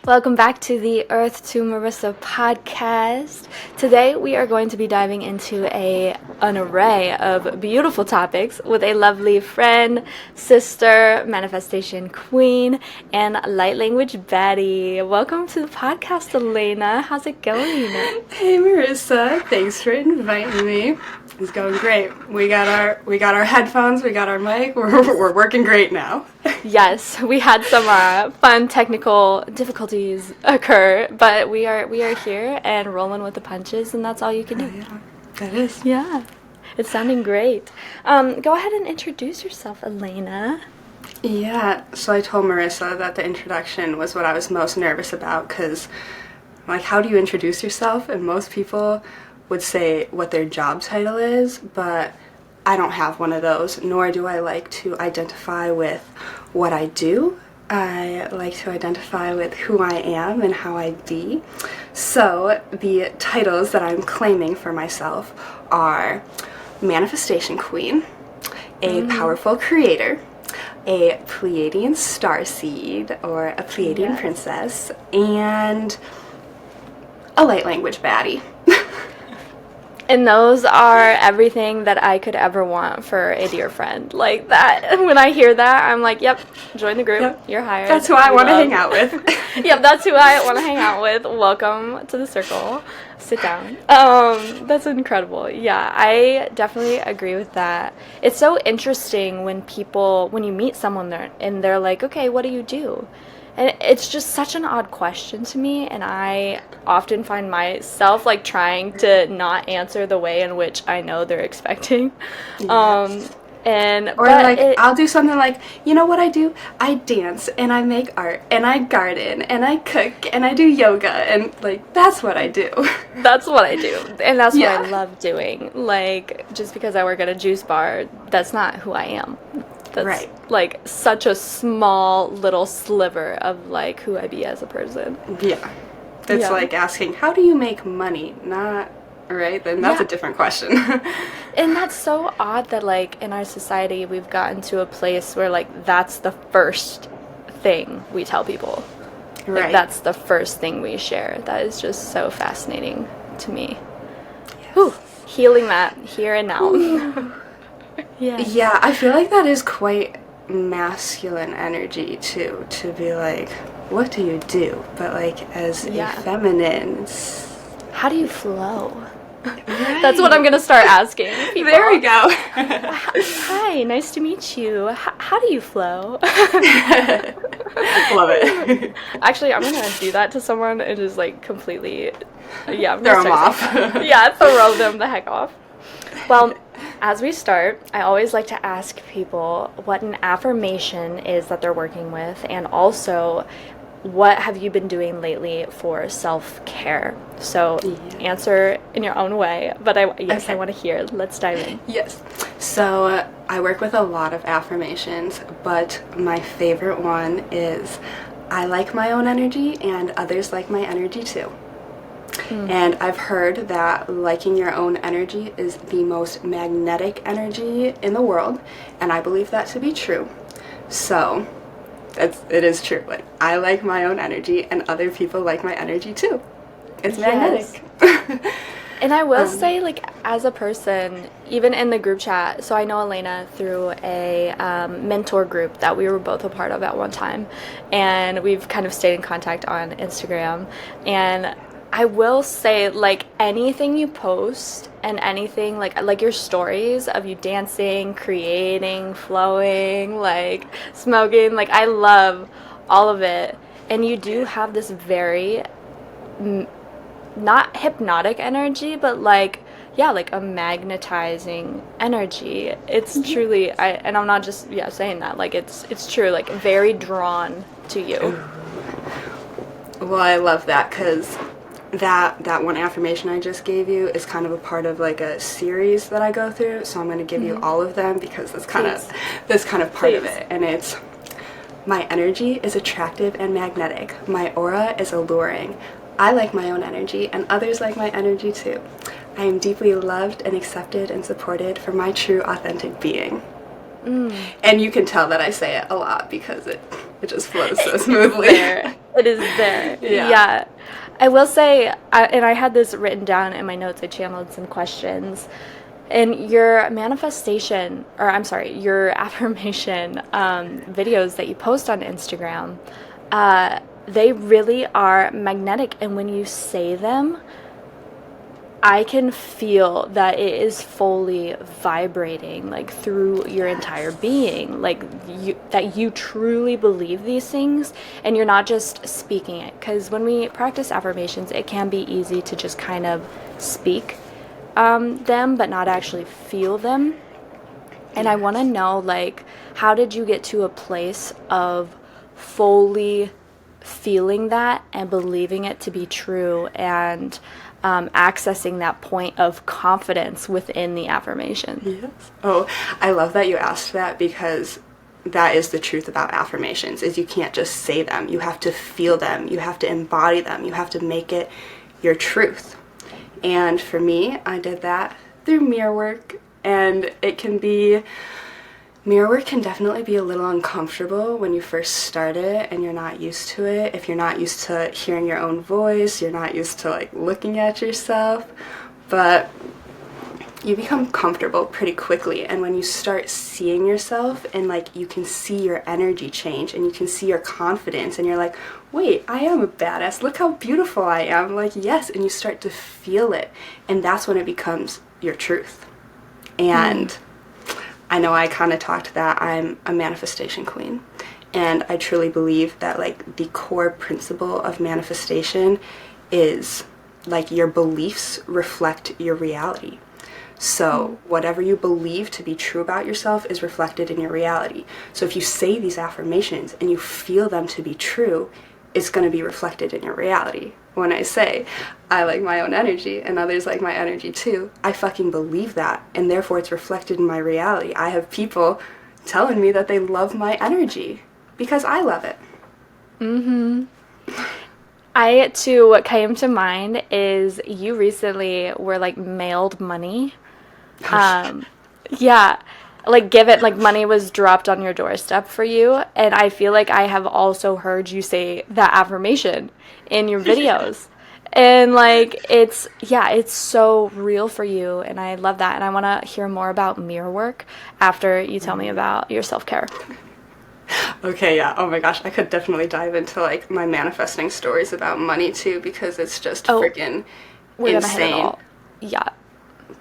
Welcome back to the Earth to Marissa podcast. Today we are going to be diving into an array of beautiful topics with a lovely friend, sister, manifestation queen, and light language baddie. Welcome to the podcast, Alaina. How's it going? Hey Marissa, thanks for inviting me. It's going great. We got our headphones, we got our mic. We're working great now. Yes, we had some fun technical difficulties occur, but we are here and rolling with the punches, and that's all you can do. Yeah, that is. Yeah, it's sounding great. Go ahead and introduce yourself, Alaina. Yeah, so I told Marissa that the introduction was what I was most nervous about, because, like, how do you introduce yourself? And most people would say what their job title is, but I don't have one of those, nor do I like to identify with what I do. I like to identify with who I am and how I be. So the titles that I'm claiming for myself are Manifestation Queen, a Powerful Creator, a Pleiadian Starseed, or a Pleiadian Princess, and a Light Language Baddie. And those are everything that I could ever want for a dear friend. Like that, when I hear that, I'm like, yep, join the group. Yep. You're hired. That's who I want to hang out with. Yep, that's who I want to hang out with. Welcome to the circle. Sit down. That's incredible. Yeah, I definitely agree with that. It's so interesting when you meet someone there and they're like, okay, what do you do? And it's just such an odd question to me, and I often find myself like trying to not answer the way in which I know they're expecting. Yes. I'll do something like, you know what I do? I dance and I make art and I garden and I cook and I do yoga, and like that's what I do. That's what I do, and that's what I love doing. Like, just because I work at a juice bar, that's not who I am. That's right. Like such a small little sliver of like who I be as a person. Yeah. It's like asking, how do you make money? Not, right? Then that's a different question. And that's so odd that like in our society we've gotten to a place where like that's the first thing we tell people. Right. Like, that's the first thing we share. That is just so fascinating to me. Yes. Whew. Healing that here and now. Yeah, I feel like that is quite masculine energy too, to be like, what do you do? But like as a feminine, how do you flow? Right. That's what I'm gonna start asking people. There we go. Hi, nice to meet you. How do you flow? Love it. Actually, I'm gonna do that to someone and just like completely, throw them off. Throw them the heck off. Well, as we start, I always like to ask people what an affirmation is that they're working with, and also what have you been doing lately for self-care. So answer in your own way, but I want to hear. Let's dive in. Yes. So I work with a lot of affirmations, but my favorite one is I like my own energy and others like my energy too. And I've heard that liking your own energy is the most magnetic energy in the world, and I believe that to be true. So it is true. Like, I like my own energy and other people like my energy too. It's magnetic. And I will say, like, as a person, even in the group chat, so I know Alaina through a mentor group that we were both a part of at one time, and we've kind of stayed in contact on Instagram. And I will say, like, anything you post and anything, like your stories of you dancing, creating, flowing, like, smoking, like, I love all of it. And you do have this very, not hypnotic energy, but, like, like a magnetizing energy. It's truly, and I'm not just, saying that, like, it's true, like, very drawn to you. Well, I love that, because that one affirmation I just gave you is kind of a part of like a series that I go through, so I'm going to give you all of them because that's kind of part of it. And it's, my energy is attractive and magnetic. My aura is alluring. I like my own energy and others like my energy too. I am deeply loved and accepted and supported for my true authentic being. And you can tell that I say it a lot because it just flows so smoothly. It is there. Yeah. Yeah. I will say, and I had this written down in my notes, I channeled some questions. And your manifestation, or I'm sorry, your affirmation videos that you post on Instagram, they really are magnetic. And when you say them, I can feel that it is fully vibrating, like, through your entire being, like, that you truly believe these things, and you're not just speaking it. Because when we practice affirmations, it can be easy to just kind of speak them, but not actually feel them. And I want to know, like, how did you get to a place of fully feeling that and believing it to be true, and accessing that point of confidence within the affirmation? Yes. Oh, I love that you asked that, because that is the truth about affirmations, is you can't just say them. You have to feel them. You have to embody them. You have to make it your truth. And for me, I did that through mirror work, and mirror work can definitely be a little uncomfortable when you first start it and you're not used to it. If you're not used to hearing your own voice, you're not used to, like, looking at yourself, but you become comfortable pretty quickly. And when you start seeing yourself, and, like, you can see your energy change and you can see your confidence, and you're like, wait, I am a badass, look how beautiful I am, like, yes, and you start to feel it, and that's when it becomes your truth. And I know I kind of talked that I'm a manifestation queen, and I truly believe that, like, the core principle of manifestation is, like, your beliefs reflect your reality. So whatever you believe to be true about yourself is reflected in your reality. So if you say these affirmations and you feel them to be true, it's going to be reflected in your reality. When I say, I like my own energy and others like my energy too, I fucking believe that, and therefore it's reflected in my reality. I have people telling me that they love my energy because I love it. What came to mind is you recently were, like, mailed money. Yeah, like, money was dropped on your doorstep for you, and I feel like I have also heard you say that affirmation in your videos. And, like, it's so real for you, and I love that. And I want to hear more about mirror work after you tell me about your self-care. Okay, yeah. Oh my gosh, I could definitely dive into, like, my manifesting stories about money too, because it's just freaking We're gonna hit it insane. all. Yeah.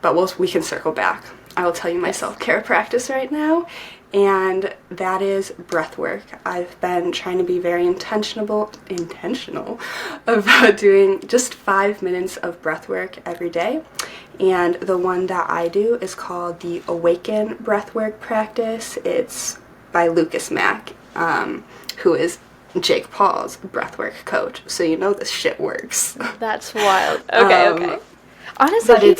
But we can circle back. I will tell you my self-care practice right now, and that is breath work. I've been trying to be very intentional about doing just 5 minutes of breath work every day. And the one that I do is called the Awaken breathwork practice. It's by Lucas Mack, who is Jake Paul's breathwork coach. So you know this shit works. That's wild. Okay. Honestly,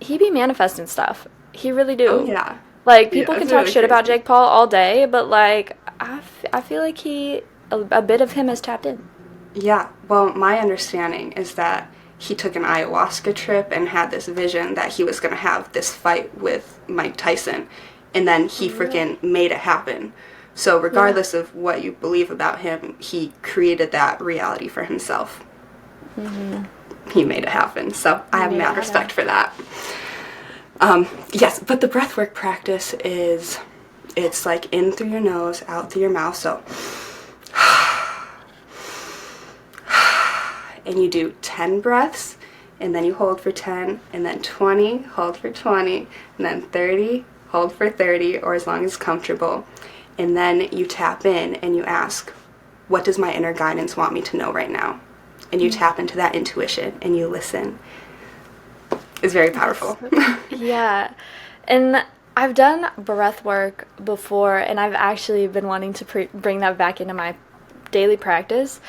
he be manifesting stuff. He really do. Oh yeah. Like, people can it's talk really shit about crazy. Jake Paul all day, but, like, I feel like a bit of him is tapped in. Yeah, well, my understanding is that he took an ayahuasca trip and had this vision that he was going to have this fight with Mike Tyson, and then he freaking made it happen. So regardless of what you believe about him, he created that reality for himself. He made it happen, so I have mad respect for that. Yes, but the breathwork practice it's like in through your nose, out through your mouth, so and you do 10 breaths, and then you hold for 10, and then 20, hold for 20, and then 30, hold for 30, or as long as comfortable. And then you tap in and you ask, what does my inner guidance want me to know right now? And you tap into that intuition and you listen. It's very powerful. Yeah. And I've done breath work before, and I've actually been wanting to bring that back into my daily practice.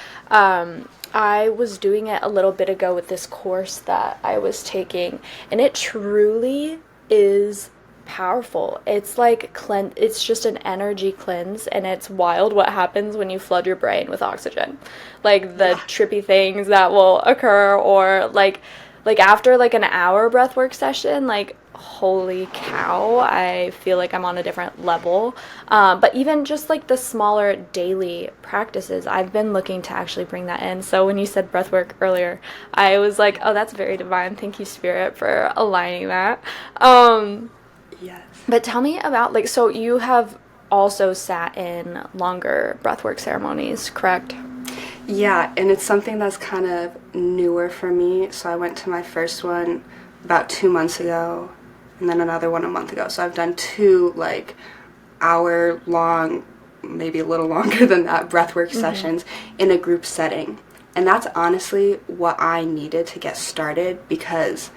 I was doing it a little bit ago with this course that I was taking, and it truly is powerful. It's like it's just an energy cleanse, and it's wild what happens when you flood your brain with oxygen. Like, the trippy things that will occur, or, like, like after like an hour breathwork session, like holy cow, I feel like I'm on a different level. But even just like the smaller daily practices, I've been looking to actually bring that in. So when you said breathwork earlier, I was like, oh, that's very divine. Thank you, Spirit, for aligning that. Yes. But tell me about, like, so you have also sat in longer breathwork ceremonies, correct? Yeah, and it's something that's kind of newer for me. So I went to my first one about 2 months ago, and then another one a month ago. So I've done 2 like hour long, maybe a little longer than that, breathwork sessions in a group setting. And that's honestly what I needed to get started, because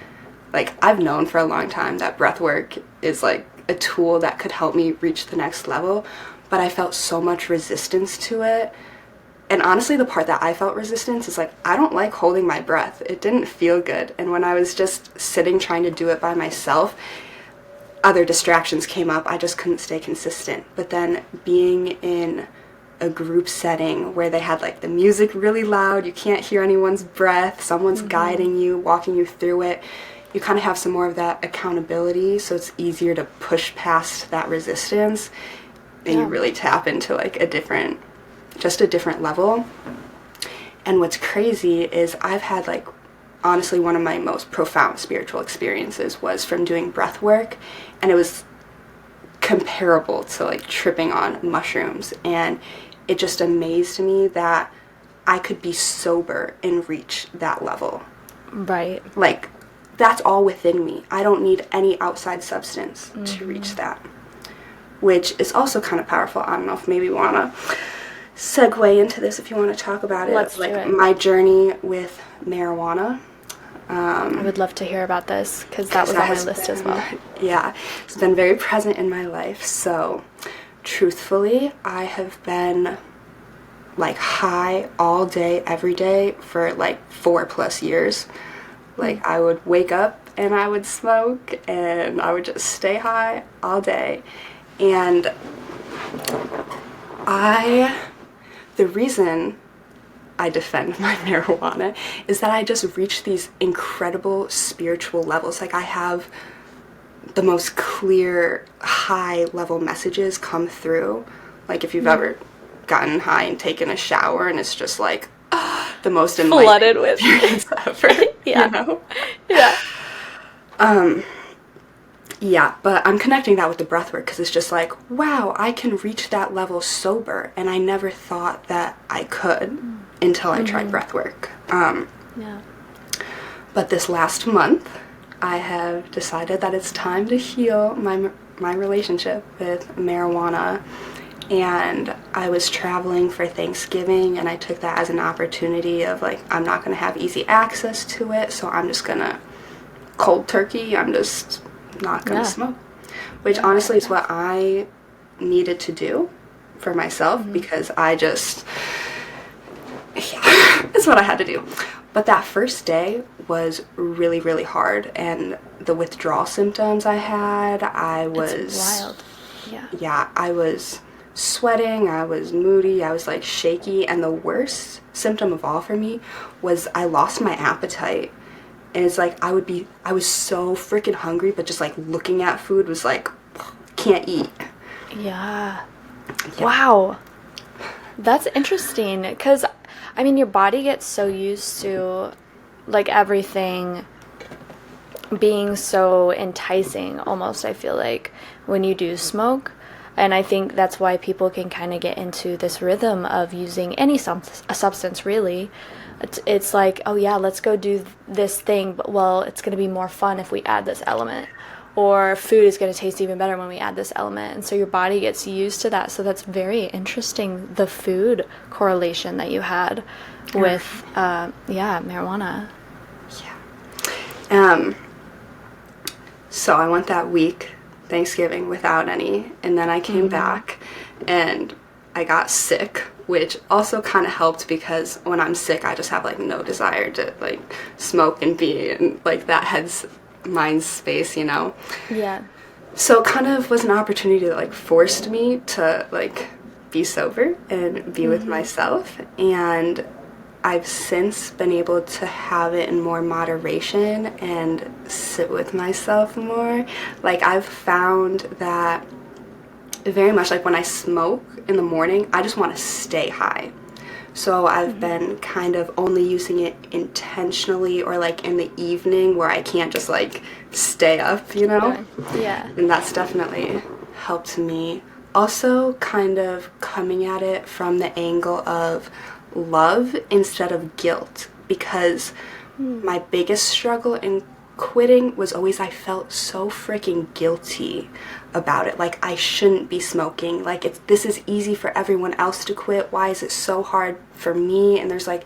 like I've known for a long time that breathwork is like a tool that could help me reach the next level, but I felt so much resistance to it. And honestly, the part that I felt resistance is like, I don't like holding my breath. It didn't feel good. And when I was just sitting trying to do it by myself, other distractions came up. I just couldn't stay consistent. But then being in a group setting where they had like the music really loud, you can't hear anyone's breath, someone's guiding you, walking you through it, you kind of have some more of that accountability, so it's easier to push past that resistance, and you really tap into like a different level. And what's crazy is I've had like, honestly, one of my most profound spiritual experiences was from doing breath work, and it was comparable to like tripping on mushrooms. And it just amazed me that I could be sober and reach that level. Right. Like, that's all within me. I don't need any outside substance to reach that, which is also kind of powerful. I don't know if maybe we want to segue into this, if you want to talk about it. Let's like do it. My journey with marijuana. I would love to hear about this, because that was on my list as well. Yeah, it's been very present in my life. So truthfully, I have been like high all day, every day for like 4+ years. Like I would wake up and I would smoke, and I would just stay high all day. And the reason I defend my marijuana is that I just reach these incredible spiritual levels. Like I have the most clear high level messages come through. Like if you've ever gotten high and taken a shower, and it's just like the most enlightening Flooded with experience ever. Yeah. You know? Yeah. Yeah, but I'm connecting that with the breathwork, because it's just like, wow, I can reach that level sober, and I never thought that I could until I tried breathwork. Yeah. But this last month, I have decided that it's time to heal my relationship with marijuana. And I was traveling for Thanksgiving, and I took that as an opportunity of like, I'm not going to have easy access to it, so I'm just going to cold turkey. I'm just not going to smoke. Which honestly is what I needed to do for myself, because I just, it's what I had to do. But that first day was really, really hard, and the withdrawal symptoms I had, It's wild. Yeah, I was sweating, I was moody, I was like shaky, and the worst symptom of all for me was I lost my appetite. And it's like I was so freaking hungry, but just like looking at food was like, can't eat. Yeah. Wow. That's interesting, because I mean, your body gets so used to like everything being so enticing almost, I feel like, when you do smoke. And I think that's why people can kind of get into this rhythm of using any a substance, really. It's like, oh yeah, let's go do this thing, but well, it's going to be more fun if we add this element. Or food is going to taste even better when we add this element. And so your body gets used to that. So that's very interesting, the food correlation that you had with, marijuana. Yeah. So I went that week, Thanksgiving, without any, and then I came back and I got sick, which also kind of helped, because when I'm sick I just have like no desire to like smoke and be in like that mind space, you know? Yeah. So it kind of was an opportunity that like forced me to like be sober and be with myself. And I've since been able to have it in more moderation and sit with myself more. Like, I've found that very much, like, when I smoke in the morning, I just want to stay high. So I've been kind of only using it intentionally, or like in the evening where I can't just like stay up, you know? Yeah. And that's definitely helped me. Also, kind of coming at it from the angle of love instead of guilt, because my biggest struggle in quitting was always I felt so freaking guilty about it. Like, I shouldn't be smoking. Like, this is easy for everyone else to quit. Why is it so hard for me? And there's like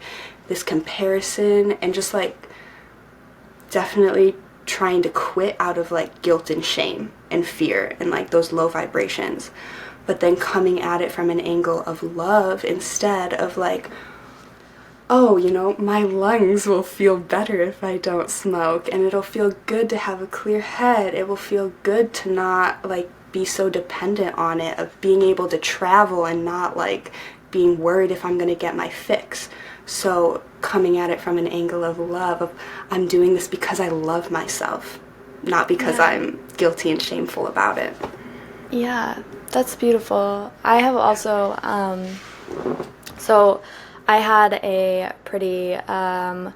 this comparison, and just like definitely trying to quit out of like guilt and shame and fear and like those low vibrations. But then coming at it from an angle of love instead of like, oh, you know, my lungs will feel better if I don't smoke, and it'll feel good to have a clear head. It will feel good to not like be so dependent on it, of being able to travel and not like being worried if I'm going to get my fix. So coming at it from an angle of love, of I'm doing this because I love myself, not because I'm guilty and shameful about it. Yeah, that's beautiful. I have also, so I had a pretty, I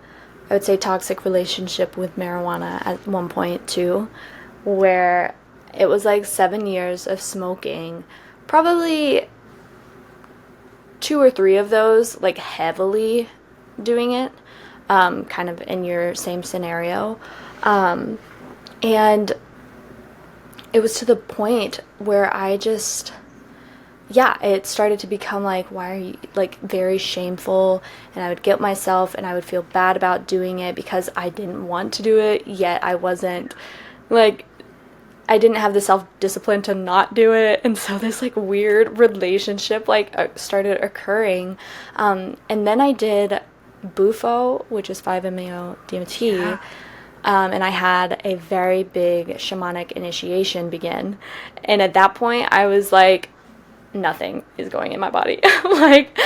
would say, toxic relationship with marijuana at one point too, where it was like 7 years of smoking, probably 2 or 3 of those like heavily doing it, kind of in your same scenario, and it was to the point where I just, it started to become like, why are you, like, very shameful, and I would guilt myself, and I would feel bad about doing it because I didn't want to do it, yet I wasn't, like, I didn't have the self-discipline to not do it, and so this, like, weird relationship, like, started occurring, and then I did Bufo, which is 5-MeO-DMT, and I had a very big shamanic initiation begin, and at that point, I was like, nothing is going in my body. Like,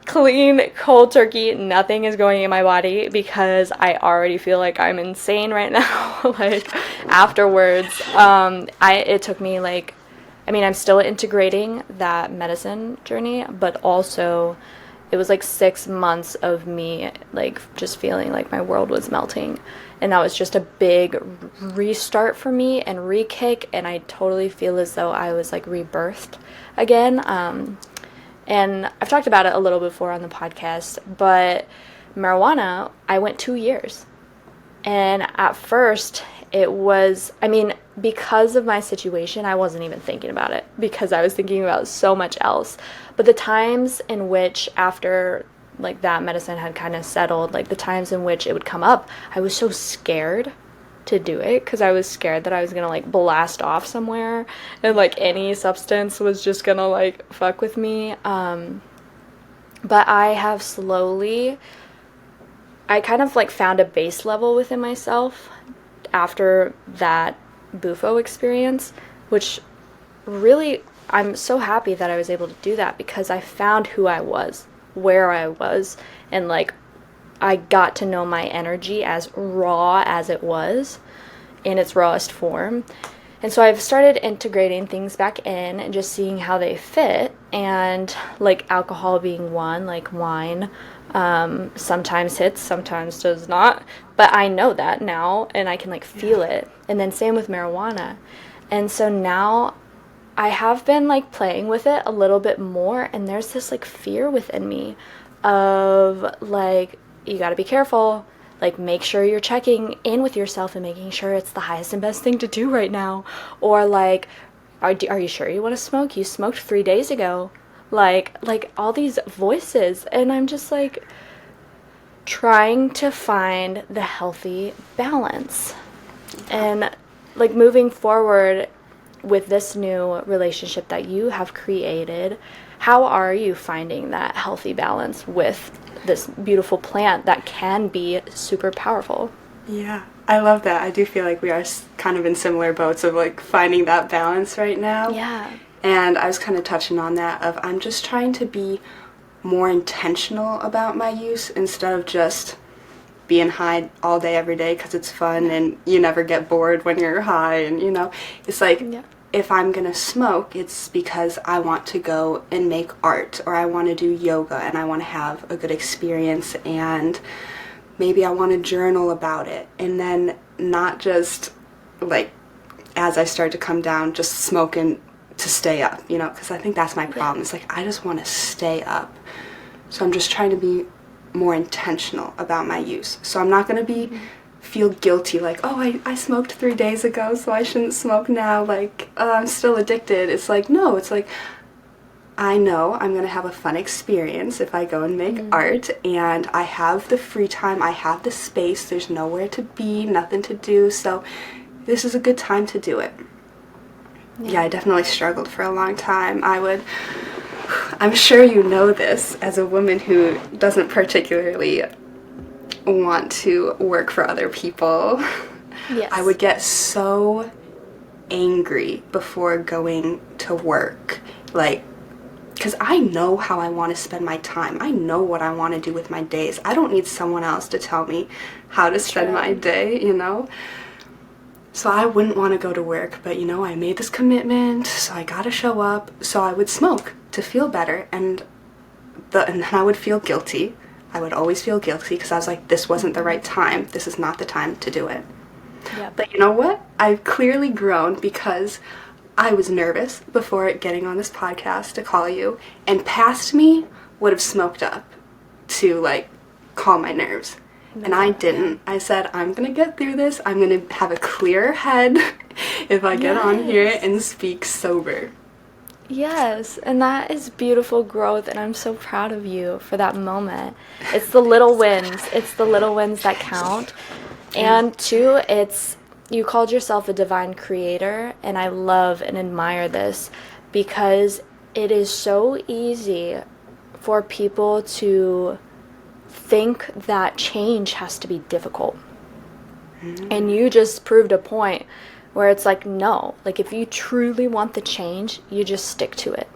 clean, cold turkey, nothing is going in my body, because I already feel like I'm insane right now. Like, afterwards, it took me, like, I mean, I'm still integrating that medicine journey, but also it was like 6 months of me, like, just feeling like my world was melting. And that was just a big restart for me and re-kick, and I totally feel as though I was, like, rebirthed again. And I've talked about it a little before on the podcast, but marijuana, I went 2 years. And at first, it was, I mean, because of my situation, I wasn't even thinking about it, because I was thinking about so much else. But the times in which, after, like, that medicine had kind of settled, like, the times in which it would come up, I was so scared to do it, because I was scared that I was gonna, like, blast off somewhere, and, like, any substance was just gonna, like, fuck with me. But I have slowly, I kind of, like, found a base level within myself after that Bufo experience, which really, I'm so happy that I was able to do that, because I found who I was, where I was, and, like, I got to know my energy as raw as it was, in its rawest form. And so I've started integrating things back in and just seeing how they fit, and, like, alcohol being one, like wine, sometimes hits, sometimes does not, but I know that now, and I can, like, feel it. And then same with marijuana. And so now I have been, like, playing with it a little bit more, and there's this, like, fear within me of, like, you gotta be careful, like, make sure you're checking in with yourself and making sure it's the highest and best thing to do right now. Or, like, are you sure you want to smoke? You smoked 3 days ago. Like all these voices, and I'm just, like, trying to find the healthy balance. And, like, moving forward with this new relationship that you have created, how are you finding that healthy balance with this beautiful plant that can be super powerful? Yeah, I love that. I do feel like we are kind of in similar boats of, like, finding that balance right now. Yeah. And I was kind of touching on that of, I'm just trying to be more intentional about my use instead of just being high all day every day because it's fun and you never get bored when you're high. And it's like, if I'm gonna smoke, it's because I want to go and make art, or I want to do yoga and I want to have a good experience, and maybe I want to journal about it. And then not just like as I start to come down, just smoking to stay up, because I think that's my problem. It's like I just want to stay up. So I'm just trying to be more intentional about my use. So I'm not going to feel guilty like, oh, I smoked 3 days ago, so I shouldn't smoke now, like, I'm still addicted. It's like, no, it's like, I know I'm going to have a fun experience if I go and make art, and I have the free time, I have the space, there's nowhere to be, nothing to do, so this is a good time to do it. Yeah, I definitely struggled for a long time. I'm sure you know this as a woman who doesn't particularly want to work for other people. Yes. I would get so angry before going to work, like, because I know how I want to spend my time. I know what I want to do with my days. I don't need someone else to tell me how to spend my day, So I wouldn't want to go to work, but I made this commitment, so I gotta show up. So I would smoke to feel better, and then I would feel guilty. I would always feel guilty because I was like, this wasn't the right time. This is not the time to do it. Yeah. But you know what? I've clearly grown because I was nervous before getting on this podcast to call you, and past me would have smoked up to like calm my nerves. And I didn't. I said, I'm going to get through this. I'm going to have a clearer head if I get on here and speak sober. Yes, and that is beautiful growth, and I'm so proud of you for that moment. It's the little wins. It's the little wins that count. And two, you called yourself a divine creator, and I love and admire this because it is so easy for people to think that change has to be difficult. And you just proved a point where it's like, no, like if you truly want the change, you just stick to it.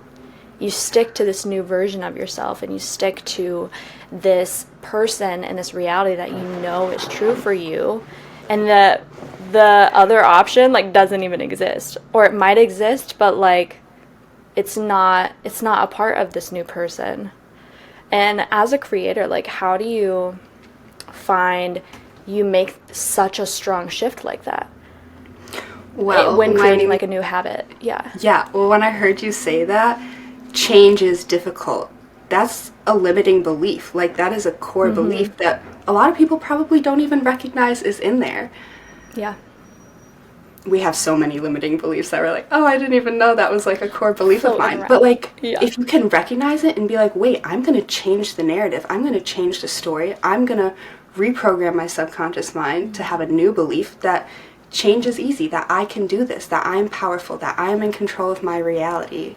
You stick to this new version of yourself, and you stick to this person and this reality that you know is true for you. And the other option like doesn't even exist, or it might exist, but like it's not a part of this new person. And as a creator, like, how do you find you make such a strong shift like that? Well, when creating like a new habit. Yeah, well, when I heard you say that, change is difficult, that's a limiting belief. Like, that is a core belief that a lot of people probably don't even recognize is in there. Yeah. We have so many limiting beliefs that we're like, oh, I didn't even know that was like a core belief of mine. But like, if you can recognize it and be like, wait, I'm going to change the narrative. I'm going to change the story. I'm going to reprogram my subconscious mind to have a new belief that change is easy, that I can do this, that I'm powerful, that I'm in control of my reality,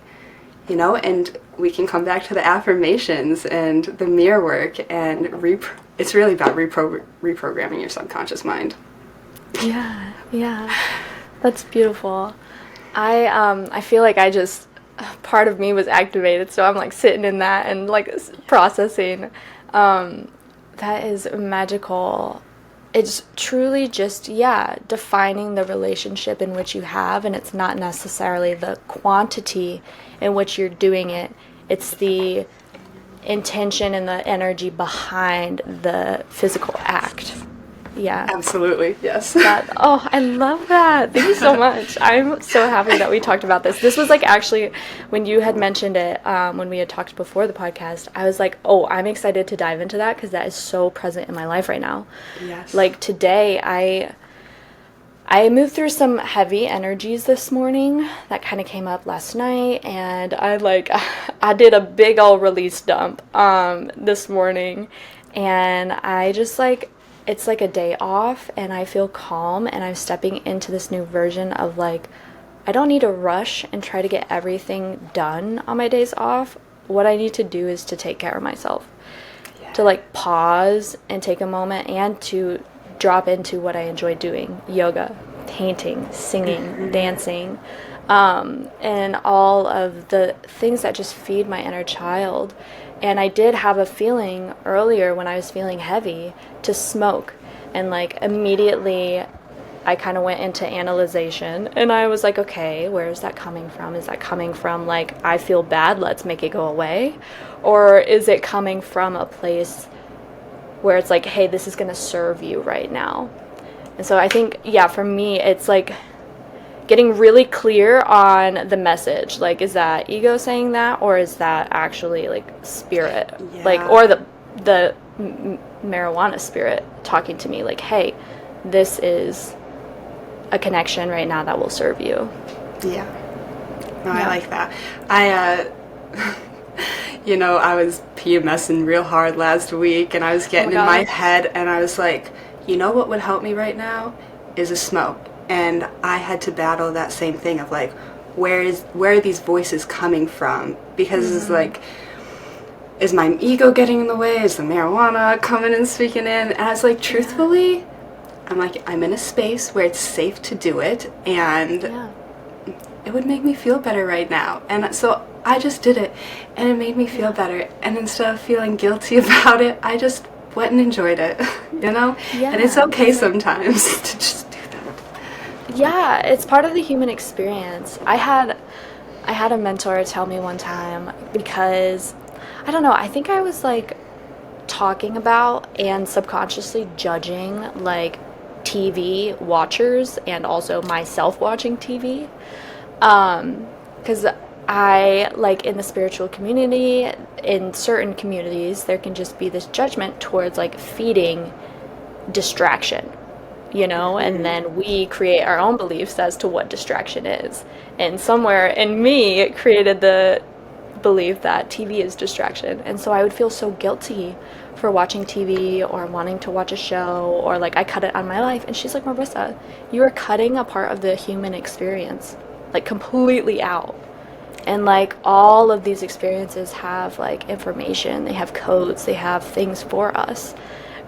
and we can come back to the affirmations and the mirror work, and it's really about reprogramming your subconscious mind. Yeah. That's beautiful. I feel like part of me was activated, so I'm like sitting in that and like processing. That is magical. It's truly just, defining the relationship in which you have, and it's not necessarily the quantity in which you're doing it. It's the intention and the energy behind the physical act. Yeah. Absolutely, yes. I love that. Thank you so much. I'm so happy that we talked about this. This was like actually when you had mentioned it, when we had talked before the podcast, I was like, oh, I'm excited to dive into that because that is so present in my life right now. Yes. Like today, I moved through some heavy energies this morning that kind of came up last night, and I did a big old release dump this morning, and I just it's like a day off, and I feel calm, and I'm stepping into this new version of like, I don't need to rush and try to get everything done on my days off. What I need to do is to take care of myself, to like pause and take a moment, and to drop into what I enjoy doing: yoga, painting, singing, dancing, and all of the things that just feed my inner child. And I did have a feeling earlier when I was feeling heavy to smoke, and like immediately I kind of went into analyzation, and I was like, okay, where is that coming from? Is that coming from like, I feel bad, let's make it go away? Or is it coming from a place where it's like, hey, this is going to serve you right now? And so I think, yeah, for me, it's like getting really clear on the message. Like, is that ego saying that, or is that actually like spirit? Yeah. Like, or the marijuana spirit talking to me like, hey, this is a connection right now that will serve you. Yeah. No, I like that. I you know, I was PMSing real hard last week, and I was getting in my head, and I was like, you know what would help me right now is a smoke. And I had to battle that same thing of like, where are these voices coming from? Because it's like, is my ego getting in the way? Is the marijuana coming and speaking in? And I was like, truthfully, I'm like, I'm in a space where it's safe to do it, and it would make me feel better right now. And so I just did it, and it made me feel better. And instead of feeling guilty about it, I just went and enjoyed it, you know? Yeah. And it's okay sometimes to just do that. Yeah, it's part of the human experience. I had a mentor tell me one time, because, I don't know, I think I was like talking about and subconsciously judging like TV watchers and also myself watching TV. Because I, like, in the spiritual community, in certain communities, there can just be this judgment towards like feeding distraction, you know, and then we create our own beliefs as to what distraction is. And somewhere in me, it created the belief that TV is distraction. And so I would feel so guilty for watching TV or wanting to watch a show, or like I cut it on my life. And she's like, Marissa, you are cutting a part of the human experience like completely out. And like all of these experiences have like information, they have codes, they have things for us.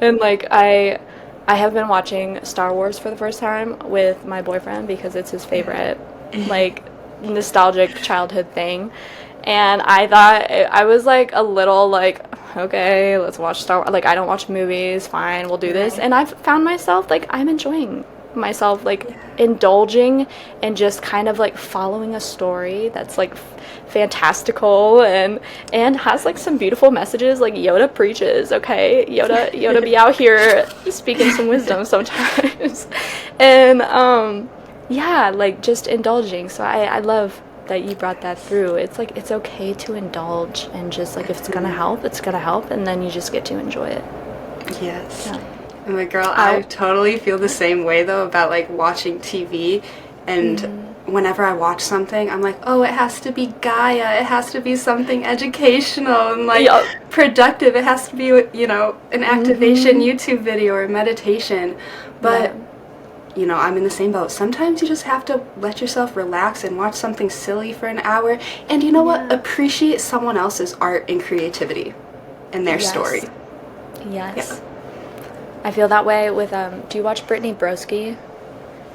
And like I have been watching Star Wars for the first time with my boyfriend because it's his favorite like nostalgic childhood thing. And I thought, I was like a little like, okay, let's watch Star Wars. Like, I don't watch movies, fine, we'll do this. And I've found myself like, I'm enjoying myself, like indulging and just kind of like following a story that's like fantastical and has like some beautiful messages. Like Yoda preaches, okay? Yoda be out here speaking some wisdom sometimes. And yeah, like just indulging. So I love that you brought that through. It's like, it's okay to indulge, and just like, if it's gonna help, it's gonna help, and then you just get to enjoy it. Yes. Yeah. And my girl, I totally feel the same way though about like watching TV, and whenever I watch something, I'm like, oh, it has to be Gaia, it has to be something educational and like productive, it has to be, you know, an activation YouTube video or meditation. But you know, I'm in the same boat. Sometimes you just have to let yourself relax and watch something silly for an hour. And you know what? Appreciate someone else's art and creativity and their story. Yes. Yeah. I feel that way with, do you watch Brittany Broski?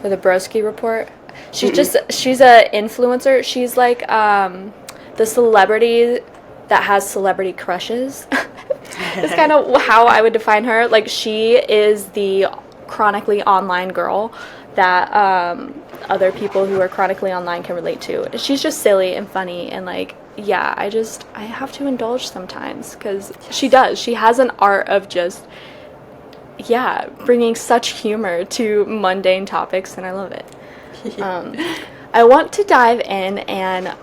Or the Broski Report? She's she's a influencer. She's like the celebrity that has celebrity crushes. That's kind of how I would define her. Like, she is the chronically online girl that other people who are chronically online can relate to. She's just silly and funny, and like, yeah, I have to indulge sometimes, because she has an art of just bringing such humor to mundane topics, and I love it. I want to dive in and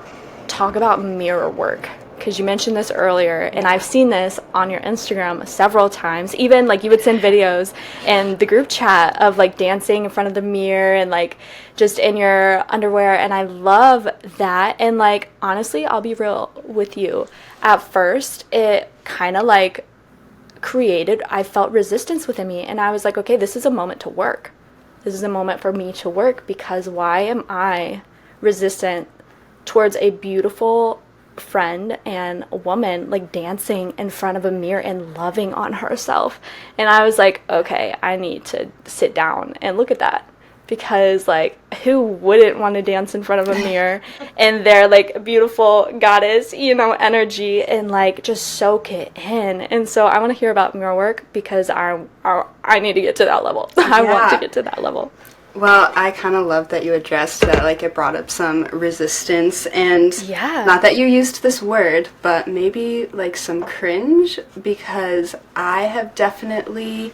talk about mirror work, because you mentioned this earlier, and I've seen this on your Instagram several times. Even like you would send videos in the group chat of like dancing in front of the mirror and like just in your underwear, and I love that. And like, honestly, I'll be real with you, at first it kind of like I felt resistance within me, and I was like, okay, this is a moment to work. This is a moment for me to work, because why am I resistant towards a beautiful friend and a woman like dancing in front of a mirror and loving on herself? And I was like, okay, I need to sit down and look at that. because like who wouldn't want to dance in front of a mirror and their like beautiful goddess, energy, and like just soak it in. And so I want to hear about mirror work because I need to get to that level. I want to get to that level. Well, I kind of love that you addressed that, like, it brought up some resistance, and not that you used this word, but maybe, like, some cringe, because I have definitely,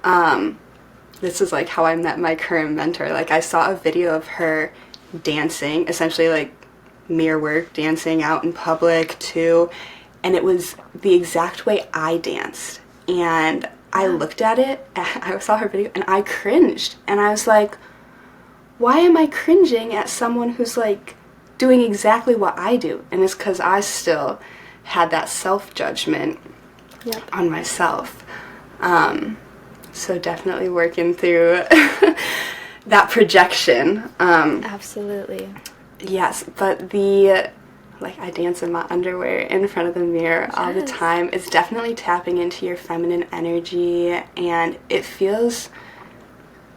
this is, like, how I met my current mentor. Like, I saw a video of her dancing, essentially, like, mirror work, dancing out in public, too, and it was the exact way I danced, and I looked at it, I saw her video, and I cringed. And I was like, why am I cringing at someone who's, like, doing exactly what I do? And it's because I still had that self-judgment on myself. So definitely working through that projection. Absolutely. Yes, but I dance in my underwear in front of the mirror all the time. It's definitely tapping into your feminine energy, and it feels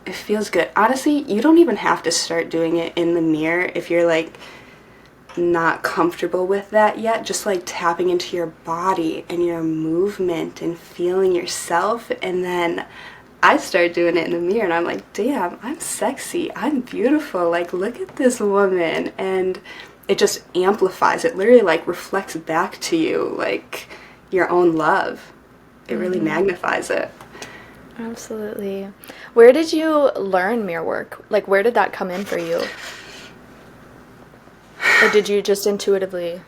good. Honestly, you don't even have to start doing it in the mirror if you're like not comfortable with that yet. Just like tapping into your body and your movement and feeling yourself, and then I start doing it in the mirror and I'm like, damn, I'm sexy, I'm beautiful, like look at this woman, and it just amplifies it, literally like reflects back to you like your own love. It really magnifies it. Absolutely. Where did you learn mirror work? Like, where did that come in for you? Or did you just intuitively?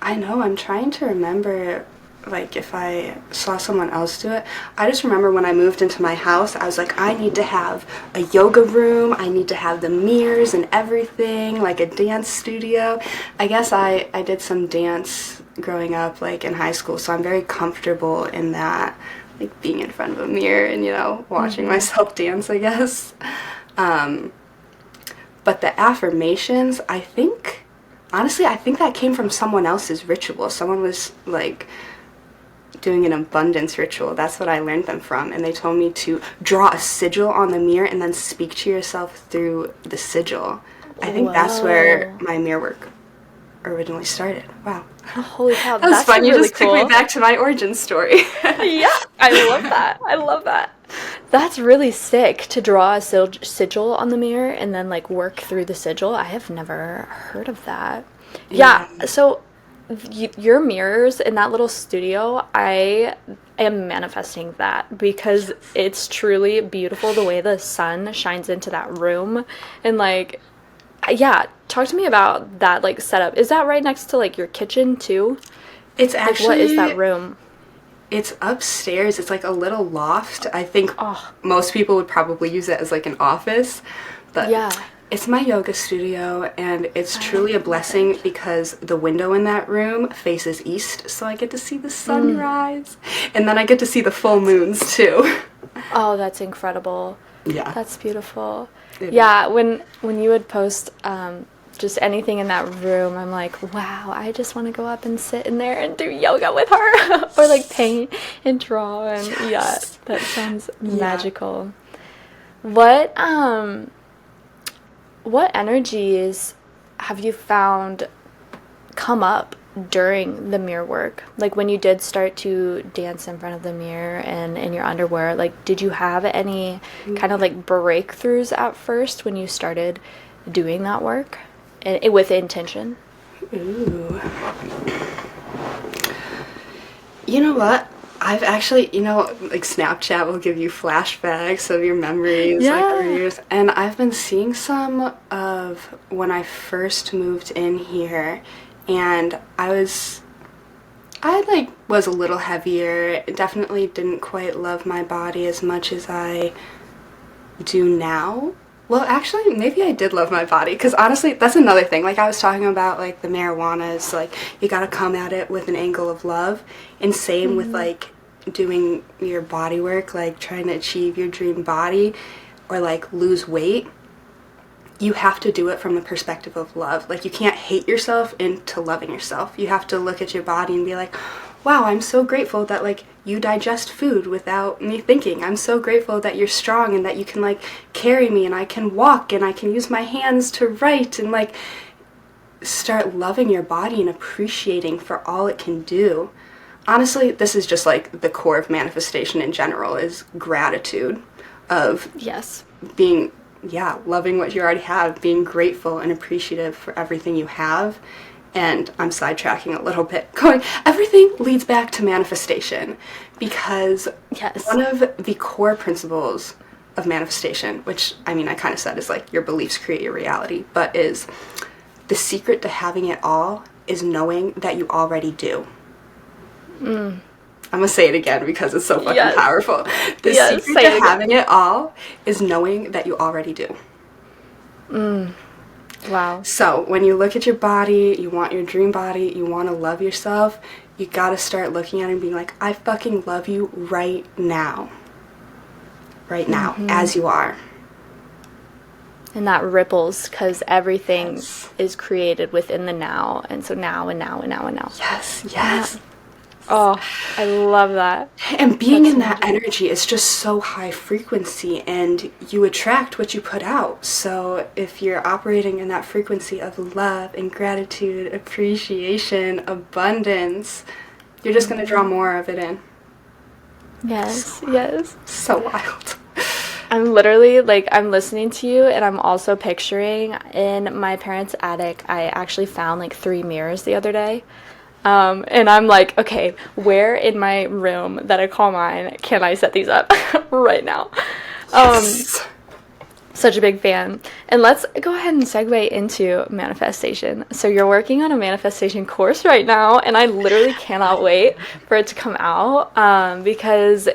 I know, I'm trying to remember, like, if I saw someone else do it. I just remember when I moved into my house, I was like, I need to have a yoga room, I need to have the mirrors and everything, like a dance studio. I guess I did some dance growing up, like, in high school, so I'm very comfortable in that, like, being in front of a mirror and, watching myself dance, I guess. But the affirmations, honestly, I think that came from someone else's ritual. Someone was, like, doing an abundance ritual. That's what I learned them from, and they told me to draw a sigil on the mirror and then speak to yourself through the sigil. I think that's where my mirror work originally started. Wow. Oh, holy cow, that was that's fun. really You just cool. took me back to my origin story. Yeah, I love that. I love that. That's really sick to draw a sigil on the mirror and then like work through the sigil. I have never heard of that. Yeah, so your mirrors in that little studio, I am manifesting that because it's truly beautiful the way the sun shines into that room. And like, yeah, talk to me about that like setup. Is that right next to like your kitchen too? It's actually, like, what is that room? It's upstairs. It's like a little loft. I think most people would probably use it as like an office, but it's my yoga studio, and it's truly a blessing because the window in that room faces east, so I get to see the sunrise, and then I get to see the full moons too. Oh, that's incredible. Yeah. That's beautiful. Yeah, when you would post just anything in that room, I'm like, wow, I just want to go up and sit in there and do yoga with her or like paint and draw, and that sounds magical. What energies have you found come up during the mirror work? Like when you did start to dance in front of the mirror and in your underwear, like did you have any kind of like breakthroughs at first when you started doing that work and with intention? Ooh. You know what? I've actually, like Snapchat will give you flashbacks of your memories, like years, and I've been seeing some of when I first moved in here, and I was a little heavier, definitely didn't quite love my body as much as I do now. Well, actually, maybe I did love my body, because honestly, that's another thing. Like I was talking about, like the marijuana is like, you gotta come at it with an angle of love, and same with like doing your body work, like trying to achieve your dream body or like lose weight. You have to do it from the perspective of love. Like you can't hate yourself into loving yourself. You have to look at your body and be like, wow, I'm so grateful that, like, you digest food without me thinking. I'm so grateful that you're strong and that you can, like, carry me and I can walk and I can use my hands to write, and, like, start loving your body and appreciating for all it can do. Honestly, this is just, like, the core of manifestation in general, is gratitude of Yes. being, loving what you already have, being grateful and appreciative for everything you have. And I'm sidetracking a little bit, going, everything leads back to manifestation, because Yes. one of the core principles of manifestation, which, I mean, I kind of said is, like, your beliefs create your reality, but is the secret to having it all is knowing that you already do. I'm gonna say it again because it's so fucking powerful. The secret to having it all is knowing that you already do. Wow. So when you look at your body, you want your dream body, you want to love yourself, you gotta start looking at it and being like, I fucking love you right now. Right now, as you are. And that ripples, because everything is created within the now. And so now and now and now and now. Yes, yes. Oh, I love that. And being in that energy is just so high frequency, and you attract what you put out. So if you're operating in that frequency of love and gratitude, appreciation, abundance, you're just going to draw more of it in. Yes, yes. So wild. I'm literally, like, I'm listening to you, and I'm also picturing in my parents' attic, I actually found, like, 3 mirrors the other day. And I'm like, okay, where in my room that I call mine can I set these up right now? Such a big fan. And let's go ahead and segue into manifestation. So you're working on a manifestation course right now, and I literally cannot wait for it to come out, because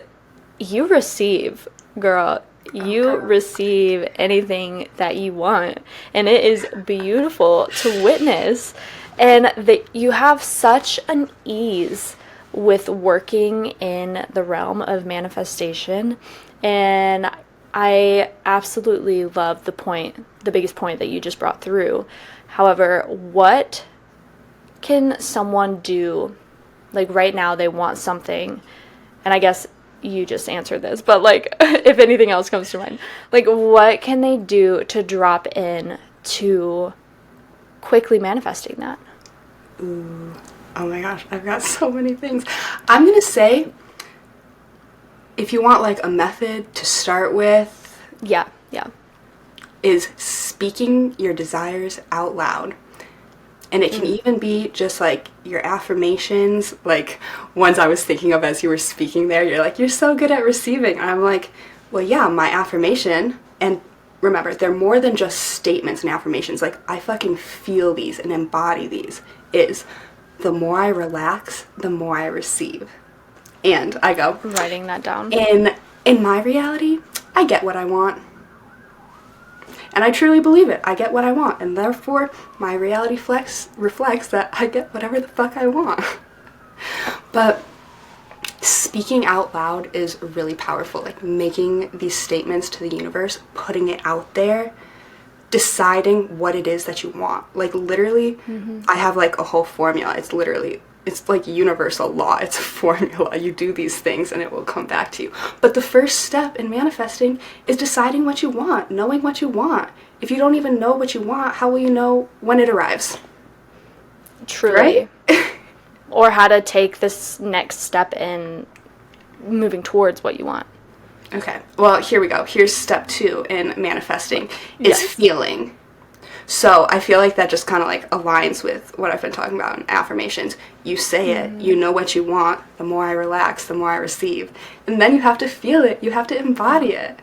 you receive, girl. You receive anything that you want, and it is beautiful to witness. And that you have such an ease with working in the realm of manifestation. And I absolutely love the biggest point that you just brought through. However, what can someone do? Like, right now they want something, and I guess you just answered this, but, like, if anything else comes to mind, like, what can they do to drop in to quickly manifesting that? Ooh. Oh my gosh, I've got so many things. I'm gonna say, if you want, like, a method to start with, is speaking your desires out loud. And it can even be just, like, your affirmations, like, ones I was thinking of as you were speaking there. You're like, you're so good at receiving. And I'm like, well, yeah, my affirmation, and remember, they're more than just statements and affirmations. Like, I fucking feel these and embody these. Is the more I relax, the more I receive. And I go, writing that down. In my reality, I get what I want. And I truly believe it. I get what I want. And therefore, my reality reflects that I get whatever the fuck I want. But speaking out loud is really powerful. Like, making these statements to the universe, putting it out there, deciding what it is that you want. Like, literally, I have, like, a whole formula. It's like universal law. It's a formula. You do these things and it will come back to you. But the first step in manifesting is deciding what you want, knowing what you want. If you don't even know what you want, how will you know when it arrives? Truly. Right? Or how to take this next step in moving towards what you want. Okay, well, here we go. Here's step 2 in manifesting, is feeling. So I feel like that just kind of, like, aligns with what I've been talking about in affirmations. You say it, you know what you want. The more I relax, the more I receive. And then you have to feel it. You have to embody it.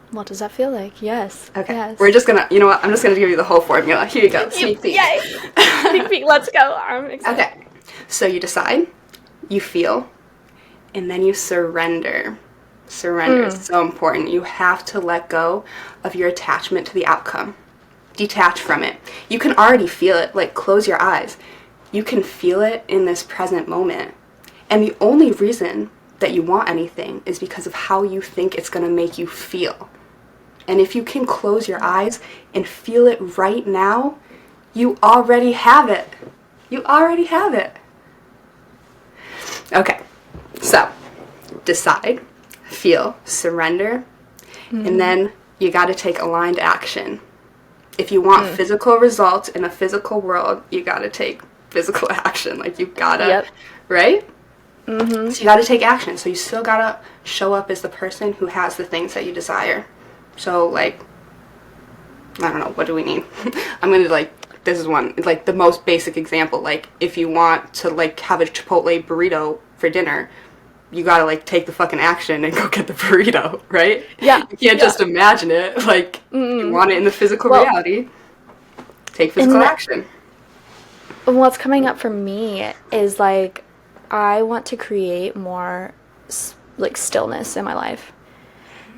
What does that feel like? Yes. Okay, yes. We're just gonna, you know what, I'm just gonna give you the whole formula. Here you go, sneak peek. Yay! Sneak peek, let's go. I'm excited. Okay, so you decide, you feel, and then you surrender. Surrender is so important. You have to let go of your attachment to the outcome. Detach from it. You can already feel it. Like, close your eyes. You can feel it in this present moment. And the only reason that you want anything is because of how you think it's going to make you feel. And if you can close your eyes and feel it right now, you already have it. You already have it. Okay, so decide, feel, surrender, and then you got to take aligned action. If you want physical results in a physical world, you got to take physical action. Like, you gotta, right? Mm-hmm. So you gotta take action. So you still gotta show up as the person who has the things that you desire. So, like, I don't know, what do we need? I'm gonna, like, this is one, like, the most basic example. Like, if you want to, like, have a Chipotle burrito for dinner, you gotta, like, take the fucking action and go get the burrito, right? Yeah. You can't just imagine it. Like, you want it in the physical reality, take physical action. What's coming up for me is, like, I want to create more, like, stillness in my life.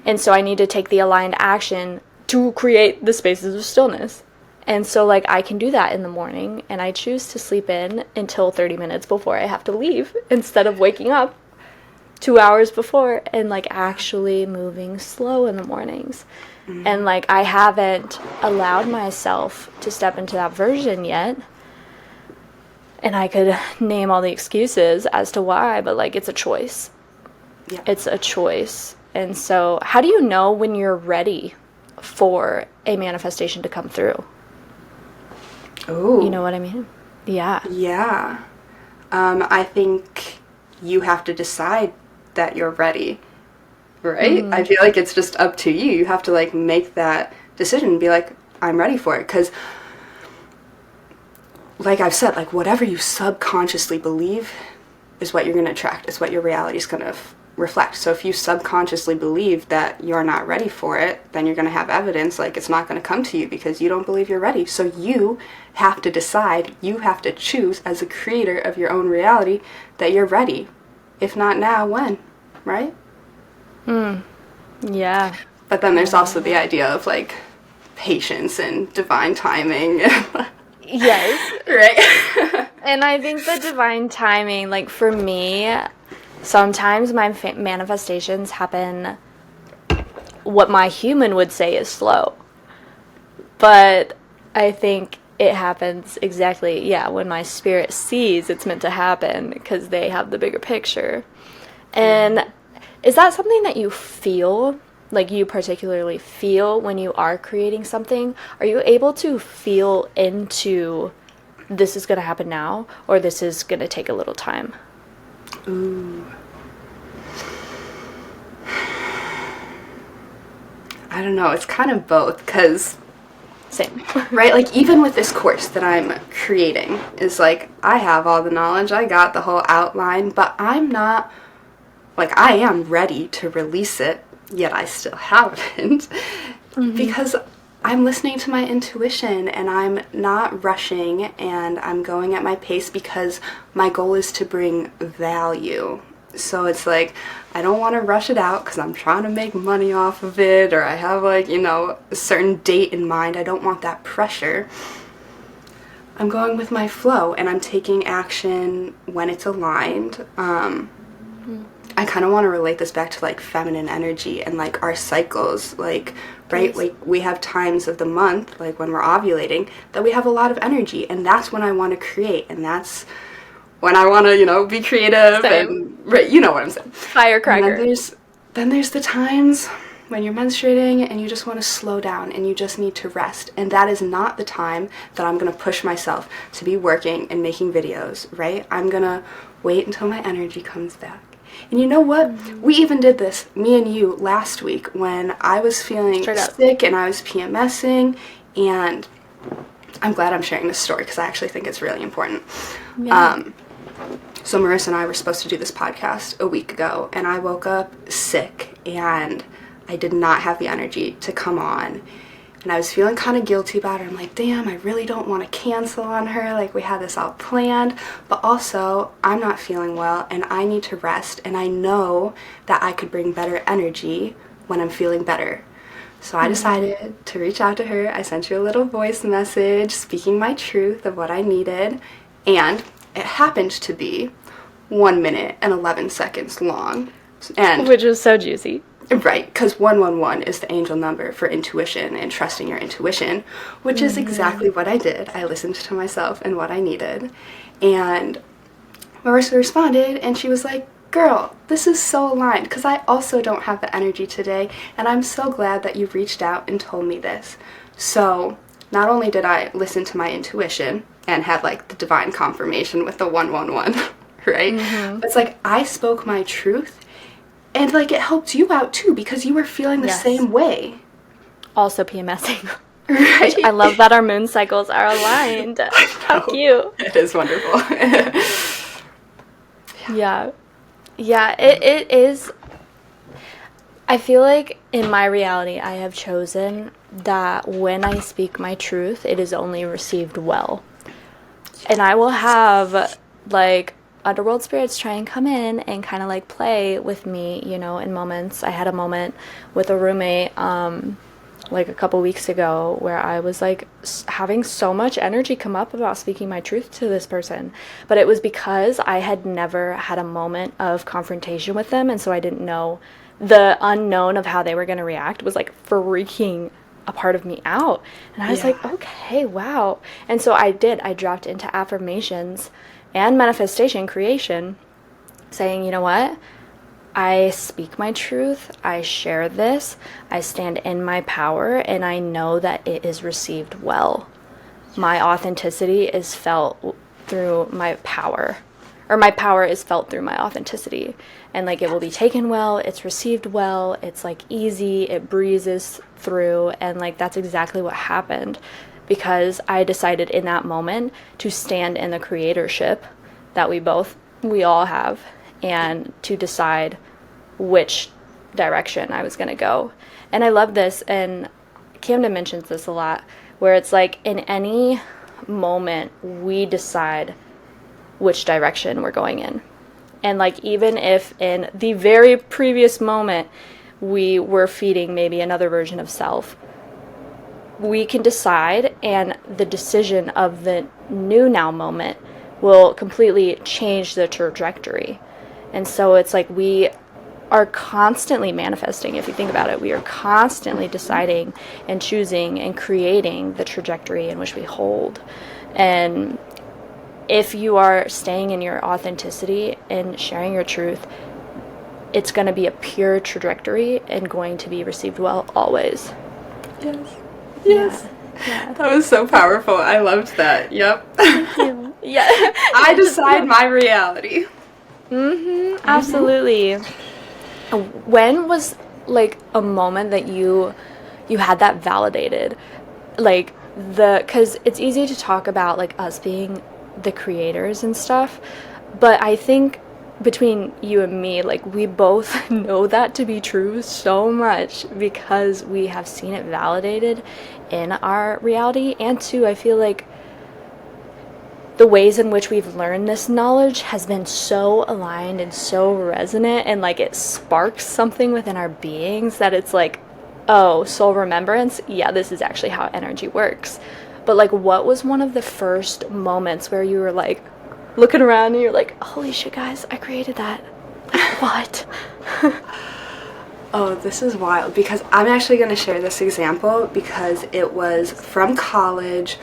And so I need to take the aligned action to create the spaces of stillness. And so, like, I can do that in the morning, and I choose to sleep in until 30 minutes before I have to leave, instead of waking up 2 hours before and, like, actually moving slow in the mornings. And, like, I haven't allowed myself to step into that version yet. And I could name all the excuses as to why, but, like, it's a choice. Yeah. It's a choice. And so, how do you know when you're ready for a manifestation to come through? Oh. You know what I mean? Yeah. Yeah. I think you have to decide that you're ready, right? I feel like it's just up to you. You have to, like, make that decision and be like, I'm ready for it. Because, like I've said, like, whatever you subconsciously believe is what you're going to attract. It's what your reality is going to reflect. So if you subconsciously believe that you're not ready for it, then you're going to have evidence, like, it's not going to come to you because you don't believe you're ready. So you have to decide, you have to choose as a creator of your own reality that you're ready. If not now, when? Right? Yeah. But then there's also the idea of, like, patience and divine timing. Yes. Right? And I think the divine timing, like, for me, sometimes my manifestations happen what my human would say is slow. But I think it happens exactly, when my spirit sees it's meant to happen because they have the bigger picture. And is that something that you feel, like, you particularly feel when you are creating something? Are you able to feel into this is going to happen now, or this is going to take a little time? Ooh. I don't know. It's kind of both, because... Same. Right? Like, even with this course that I'm creating, is like, I have all the knowledge, I got the whole outline, but I'm not... Like, I am ready to release it, yet I still haven't. Because I'm listening to my intuition, and I'm not rushing, and I'm going at my pace because my goal is to bring value. So it's like, I don't want to rush it out because I'm trying to make money off of it, or I have, like, you know, a certain date in mind. I don't want that pressure. I'm going with my flow, and I'm taking action when it's aligned. I kind of want to relate this back to, like, feminine energy and, like, our cycles, like, right? Like, we have times of the month, like, when we're ovulating, that we have a lot of energy, and that's when I want to create, and that's when I want to, you know, be creative. Same. And, right, you know what I'm saying. Firecracker. And then there's the times when you're menstruating and you just want to slow down and you just need to rest, and that is not the time that I'm going to push myself to be working and making videos, right? I'm going to wait until my energy comes back. And you know what? We even did this, me and you, last week when I was feeling sick and I was PMSing, and I'm glad I'm sharing this story because I actually think it's really important. Yeah. So Marissa and I were supposed to do this podcast a week ago, and I woke up sick and I did not have the energy to come on. And I was feeling kind of guilty about it. I'm like, damn, I really don't want to cancel on her. Like, we had this all planned. But also, I'm not feeling well, and I need to rest. And I know that I could bring better energy when I'm feeling better. So I decided to reach out to her. I sent you a little voice message speaking my truth of what I needed. And it happened to be 1 minute and 11 seconds long. And which was so juicy. Right, because 111 is the angel number for intuition and trusting your intuition, which is exactly what I did. I listened to myself and what I needed. And Marissa responded, and she was like, girl, this is so aligned, because I also don't have the energy today, and I'm so glad that you reached out and told me this. So not only did I listen to my intuition and had like the divine confirmation with the 111, right? Mm-hmm. But it's like I spoke my truth, and like it helped you out too, because you were feeling the same way. Also PMSing. Right. Which I love that our moon cycles are aligned. How cute. It is wonderful. Yeah. Yeah, it is. I feel like in my reality, I have chosen that when I speak my truth, it is only received well. And I will have, like, underworld spirits try and come in and kind of, like, play with me, you know, in moments. I had a moment with a roommate, like a couple weeks ago, where I was like having so much energy come up about speaking my truth to this person, but it was because I had never had a moment of confrontation with them, and so I didn't know. The unknown of how they were going to react was like freaking a part of me out, and I was like, okay, wow. And so I dropped into affirmations and manifestation creation, saying, you know what, I speak my truth, I share this, I stand in my power, and I know that it is received well. My authenticity is felt through my power, or my power is felt through my authenticity. And like it will be taken well, it's received well, it's like easy, it breezes through, and like that's exactly what happened, because I decided in that moment to stand in the creatorship that we all have, and to decide which direction I was going to go. And I love this, and Camden mentions this a lot, where it's like in any moment we decide which direction we're going in. And like even if in the very previous moment we were feeding maybe another version of self, we can decide, and the decision of the new now moment will completely change the trajectory. And so it's like we are constantly manifesting. If you think about it, we are constantly deciding and choosing and creating the trajectory in which we hold. And if you are staying in your authenticity and sharing your truth, it's going to be a pure trajectory and going to be received well always. Yes. Yeah. That was so powerful. I loved that. Yep. Thank you. Yeah. I decide my reality. Absolutely. When was like a moment that you had that validated? Like because it's easy to talk about like us being the creators and stuff, but I think between you and me, like we both know that to be true so much because we have seen it validated in our reality. And two, I feel like the ways in which we've learned this knowledge has been so aligned and so resonant, and like it sparks something within our beings that it's like, oh, soul remembrance, yeah, this is actually how energy works. But like, what was one of the first moments where you were like looking around and you're like, holy shit guys, I created that? Like, what? Oh, this is wild, because I'm actually going to share this example because it was from college,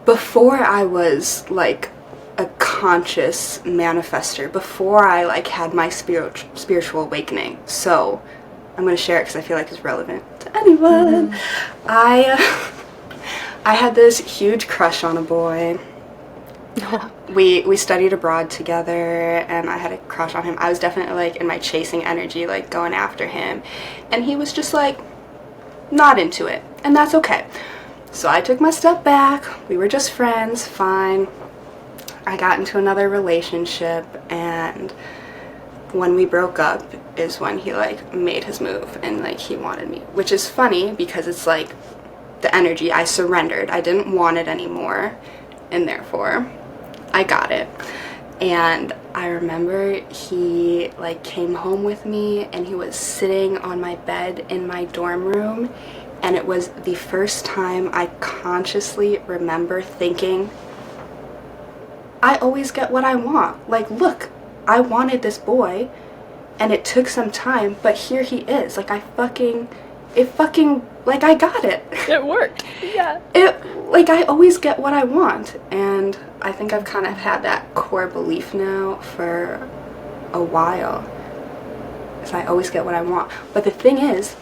before I was like a conscious manifester, before I like had my spiritual awakening. So I'm going to share it because I feel like it's relevant to anyone. I had this huge crush on a boy. We studied abroad together, and I had a crush on him. I was definitely like in my chasing energy, like going after him, and he was just like not into it, and that's okay. So I took my step back. We were just friends, fine. I got into another relationship, and when we broke up is when he like made his move and like he wanted me, which is funny because it's like the energy, I surrendered. I didn't want it anymore, and therefore I got it. And I remember he like came home with me, and he was sitting on my bed in my dorm room, and it was the first time I consciously remember thinking, I always get what I want. Like, look, I wanted this boy, and it took some time, but here he is. Like, like, I got it. It worked. Yeah. It like, I always get what I want. And I think I've kind of had that core belief now for a while. Is I always get what I want. But the thing is,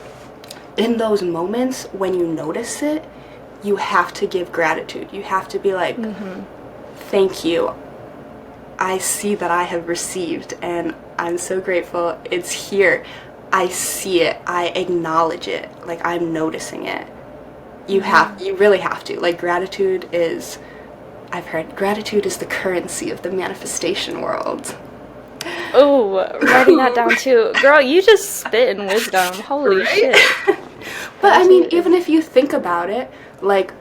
in those moments when you notice it, you have to give gratitude. You have to be like, thank you. I see that I have received, and I'm so grateful it's here. I see it. I acknowledge it. Like, I'm noticing it. You really have to. Like, gratitude is, I've heard, gratitude is the currency of the manifestation world. Oh, writing that down too. Girl, you just spit in wisdom. Holy shit. But I mean, even if you think about it, like,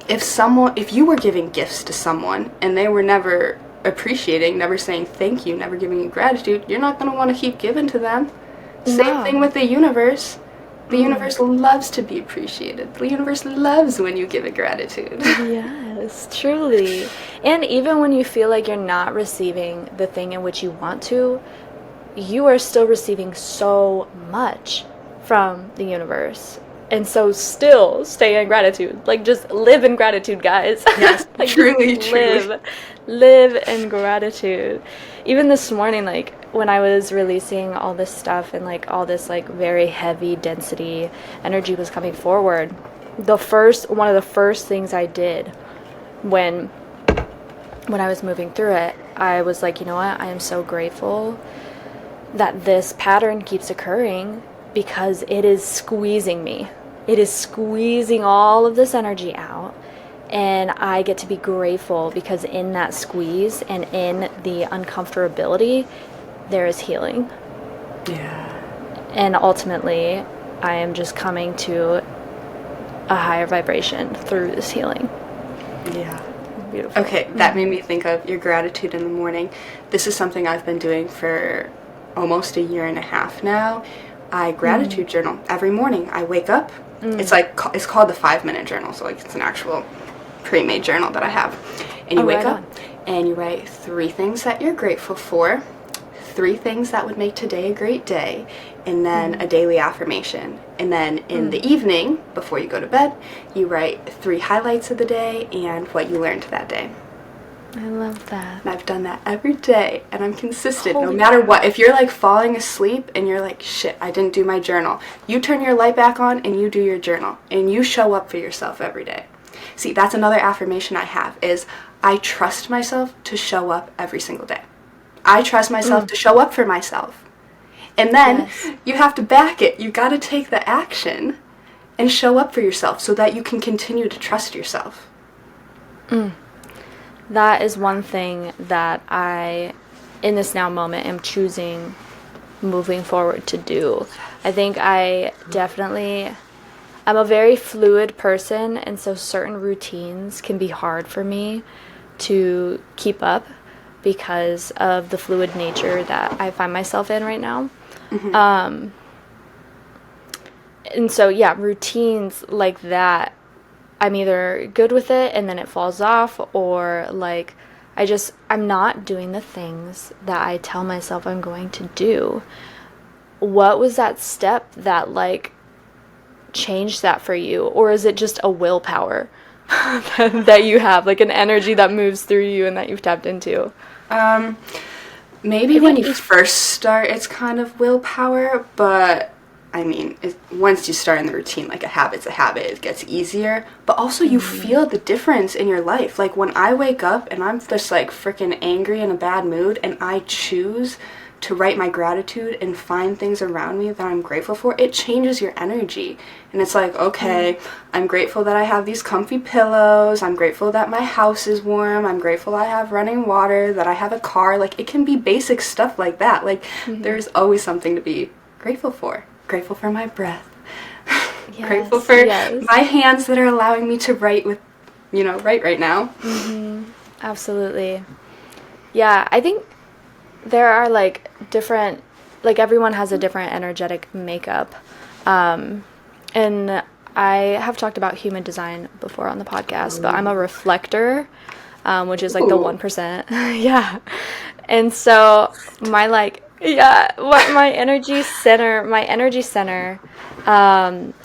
if you were giving gifts to someone and they were never appreciating, never saying thank you, never giving you gratitude, you're not going to want to keep giving to them. Same thing with the universe. The universe loves to be appreciated. The universe loves when you give it gratitude. Yes, truly. And even when you feel like you're not receiving the thing in which you want to, you are still receiving so much from the universe. And so still stay in gratitude. Like, just live in gratitude, guys. Yes, like, truly. Live in gratitude. Even this morning, like, when I was releasing all this stuff and, like, all this, like, very heavy density energy was coming forward, one of the first things I did when I was moving through it, I was like, you know what? I am so grateful that this pattern keeps occurring, because it is squeezing me. It is squeezing all of this energy out, and I get to be grateful because in that squeeze and in the uncomfortability, there is healing. Yeah. And ultimately, I am just coming to a higher vibration through this healing. Yeah. Beautiful. Okay, that made me think of your gratitude in the morning. This is something I've been doing for almost a year and a half now. I gratitude journal every morning. I wake up. It's called the 5-minute journal. So, like, it's an actual pre-made journal that I have. And you wake up and you write 3 things that you're grateful for, 3 things that would make today a great day, and then a daily affirmation. And then in the evening, before you go to bed, you write 3 highlights of the day and what you learned that day. I love that. And I've done that every day, and I'm consistent no matter what. If you're, like, falling asleep and you're like, shit, I didn't do my journal, you turn your light back on and you do your journal, and you show up for yourself every day. See, that's another affirmation I have, is I trust myself to show up every single day. I trust myself to show up for myself. And then you have to back it. You got to take the action and show up for yourself so that you can continue to trust yourself. That is one thing that I, in this now moment, am choosing moving forward to do. I think I'm a very fluid person, and so certain routines can be hard for me to keep up because of the fluid nature that I find myself in right now. And so, yeah, routines like that, I'm either good with it and then it falls off, or like I'm not doing the things that I tell myself I'm going to do. What was that step that, like, changed that for you? Or is it just a willpower that you have, like an energy that moves through you and that you've tapped into? Maybe when you first start, it's kind of willpower, but I mean, once you start in the routine, like, a habit's a habit, it gets easier. But also you feel the difference in your life. Like, when I wake up and I'm just, like, freaking angry in a bad mood, and I choose to write my gratitude and find things around me that I'm grateful for, it changes your energy. And it's like, okay, I'm grateful that I have these comfy pillows. I'm grateful that my house is warm. I'm grateful I have running water, that I have a car. Like, it can be basic stuff like that. Like, there's always something to be grateful for. Grateful for my breath. Yes, grateful for my hands that are allowing me to write right now. Absolutely. Yeah, I think there are, like, different, like, everyone has a different energetic makeup. And I have talked about human design before on the podcast, but I'm a reflector, which is, like, the 1%. Yeah. And so my, like, Yeah, what my energy center,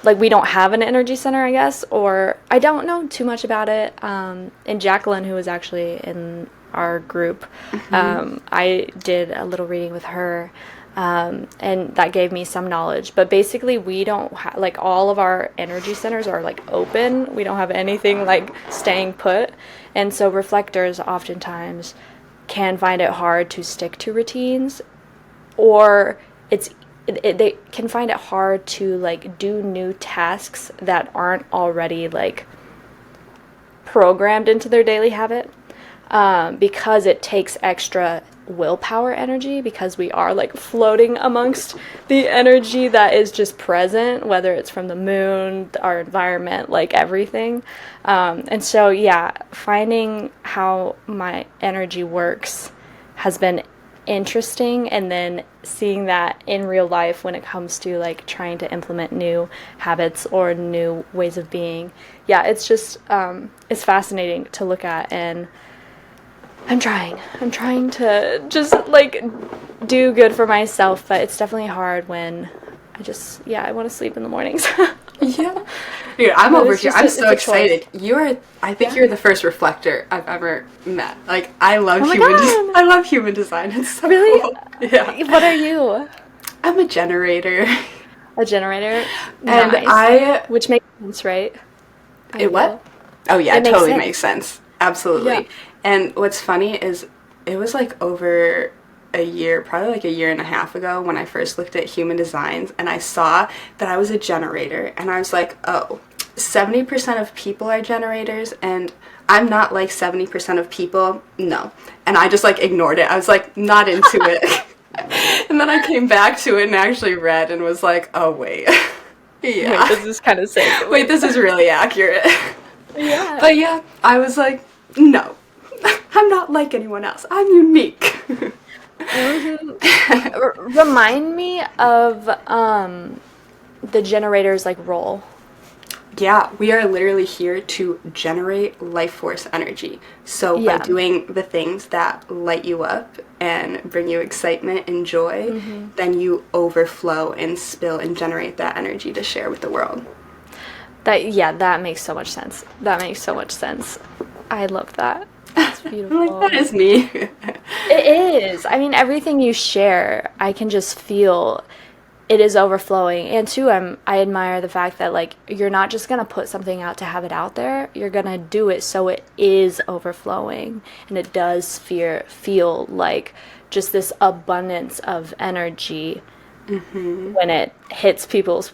like we don't have an energy center, I guess, or I don't know too much about it. And Jacqueline, who was actually in our group, I did a little reading with her, and that gave me some knowledge. But basically, we don't like all of our energy centers are like open. We don't have anything like staying put, and so reflectors oftentimes can find it hard to stick to routines, or they can find it hard to like do new tasks that aren't already like programmed into their daily habit, because it takes extra willpower energy, because we are like floating amongst the energy that is just present, whether it's from the moon, our environment, like everything. And so yeah, finding how my energy works has been interesting, and then seeing that in real life when it comes to like trying to implement new habits or new ways of being. Yeah, it's just it's fascinating to look at, and I'm trying to just like do good for myself, but it's definitely hard when I want to sleep in the mornings. Yeah. Dude, I'm over here. I'm so excited. I think you're the first reflector I've ever met. Like, I love I love human design. It's so Really? cool. Yeah. What are you? I'm a generator. A generator? And nice. Which makes sense, right? What? Oh yeah, it makes totally sense. makes sense. Absolutely. Yeah. And what's funny is it was like over a year, probably like a year and a half ago, when I first looked at human designs, and I saw that I was a generator, and I was like, oh, 70% of people are generators, and I'm not like 70% of people. No. And I just like ignored it. I was like, not into it. And then I came back to it and actually read and was like, oh wait. Yeah. Wait, this is kind of sick. Wait, this is really accurate. Yeah. But yeah, I was like, no. I'm not like anyone else. I'm unique. Remind me of the generator's like role. Yeah, we are literally here to generate life force energy. So by doing the things that light you up and bring you excitement and joy, then you overflow and spill and generate that energy to share with the world. That makes so much sense. That makes so much sense. I love that. It's beautiful. I'm like, that is me. It is. I mean, everything you share, I can just feel it is overflowing. And too, I admire the fact that like you're not just gonna put something out to have it out there. You're gonna do it so it is overflowing, and it does feel like just this abundance of energy when it hits people's,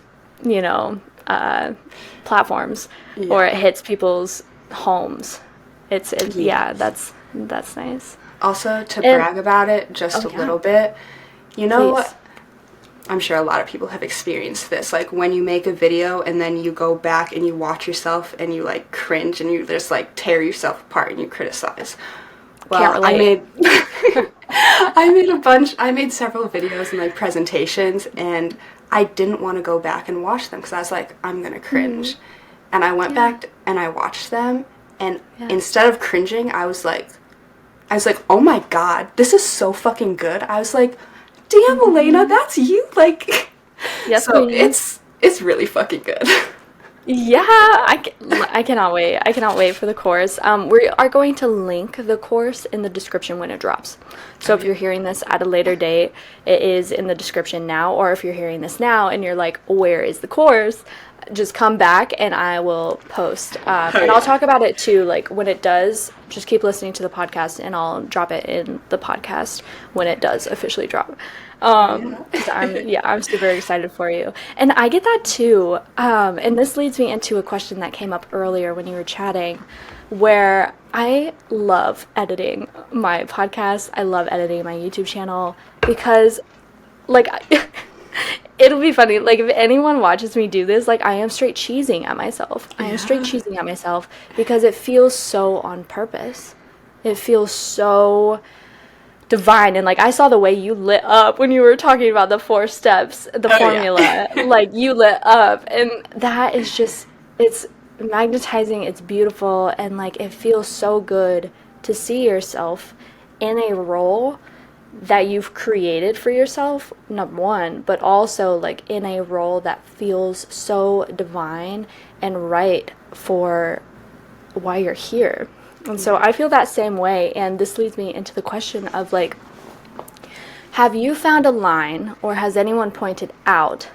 platforms, or it hits people's homes. It's that's nice. Also, to brag about it just a little bit, you know what? I'm sure a lot of people have experienced this. Like when you make a video and then you go back and you watch yourself and you like cringe and you just like tear yourself apart and you criticize. Well, I made several videos and like presentations, and I didn't want to go back and watch them because I was like, I'm gonna cringe. And I went back and I watched them, and instead of cringing, I was like, oh my god, this is so fucking good. I was like, damn, Alaina, that's you. Like, yes, so it's really fucking good. Yeah, I cannot wait. I cannot wait for the course. We are going to link the course in the description when it drops. So if you're hearing this at a later date, it is in the description now. Or if you're hearing this now and you're like, where is the course? Just come back and I will post. And I'll talk about it too. Like when it does, just keep listening to the podcast and I'll drop it in the podcast when it does officially drop. I'm super excited for you. And I get that too. And this leads me into a question that came up earlier when you were chatting, where I love editing my podcast. I love editing my YouTube channel because like it'll be funny. Like if anyone watches me do this, like I am straight cheesing at myself. I am straight cheesing at myself because it feels so on purpose. It feels so divine. And like I saw the way you lit up when you were talking about the 4 steps, the formula. Like you lit up, and that is just, it's magnetizing, it's beautiful, and like it feels so good to see yourself in a role that you've created for yourself, number one, but also like in a role that feels so divine and right for why you're here. And so I feel that same way, and this leads me into the question of like, have you found a line, or has anyone pointed out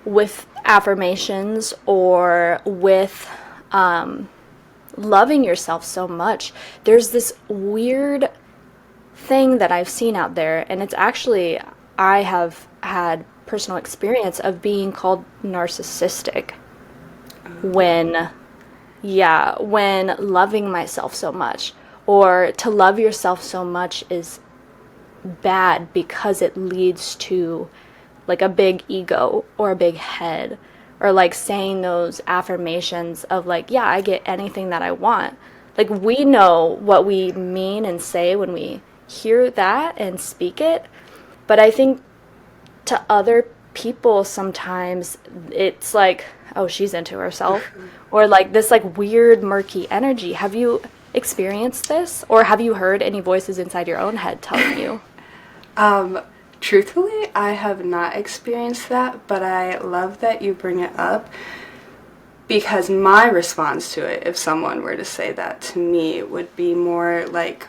with affirmations or with loving yourself so much, there's this weird thing that I've seen out there, and it's actually, I have had personal experience of being called narcissistic when, yeah, when loving myself so much, or to love yourself so much is bad because it leads to like a big ego or a big head, or like saying those affirmations of like, yeah, I get anything that I want. Like, we know what we mean and say when we hear that and speak it, but I think to other people sometimes it's like, oh, she's into herself, or like this like weird murky energy. Have you experienced this, or have you heard any voices inside your own head telling you? Truthfully, I have not experienced that, but I love that you bring it up, because my response to it, if someone were to say that to me, would be more like,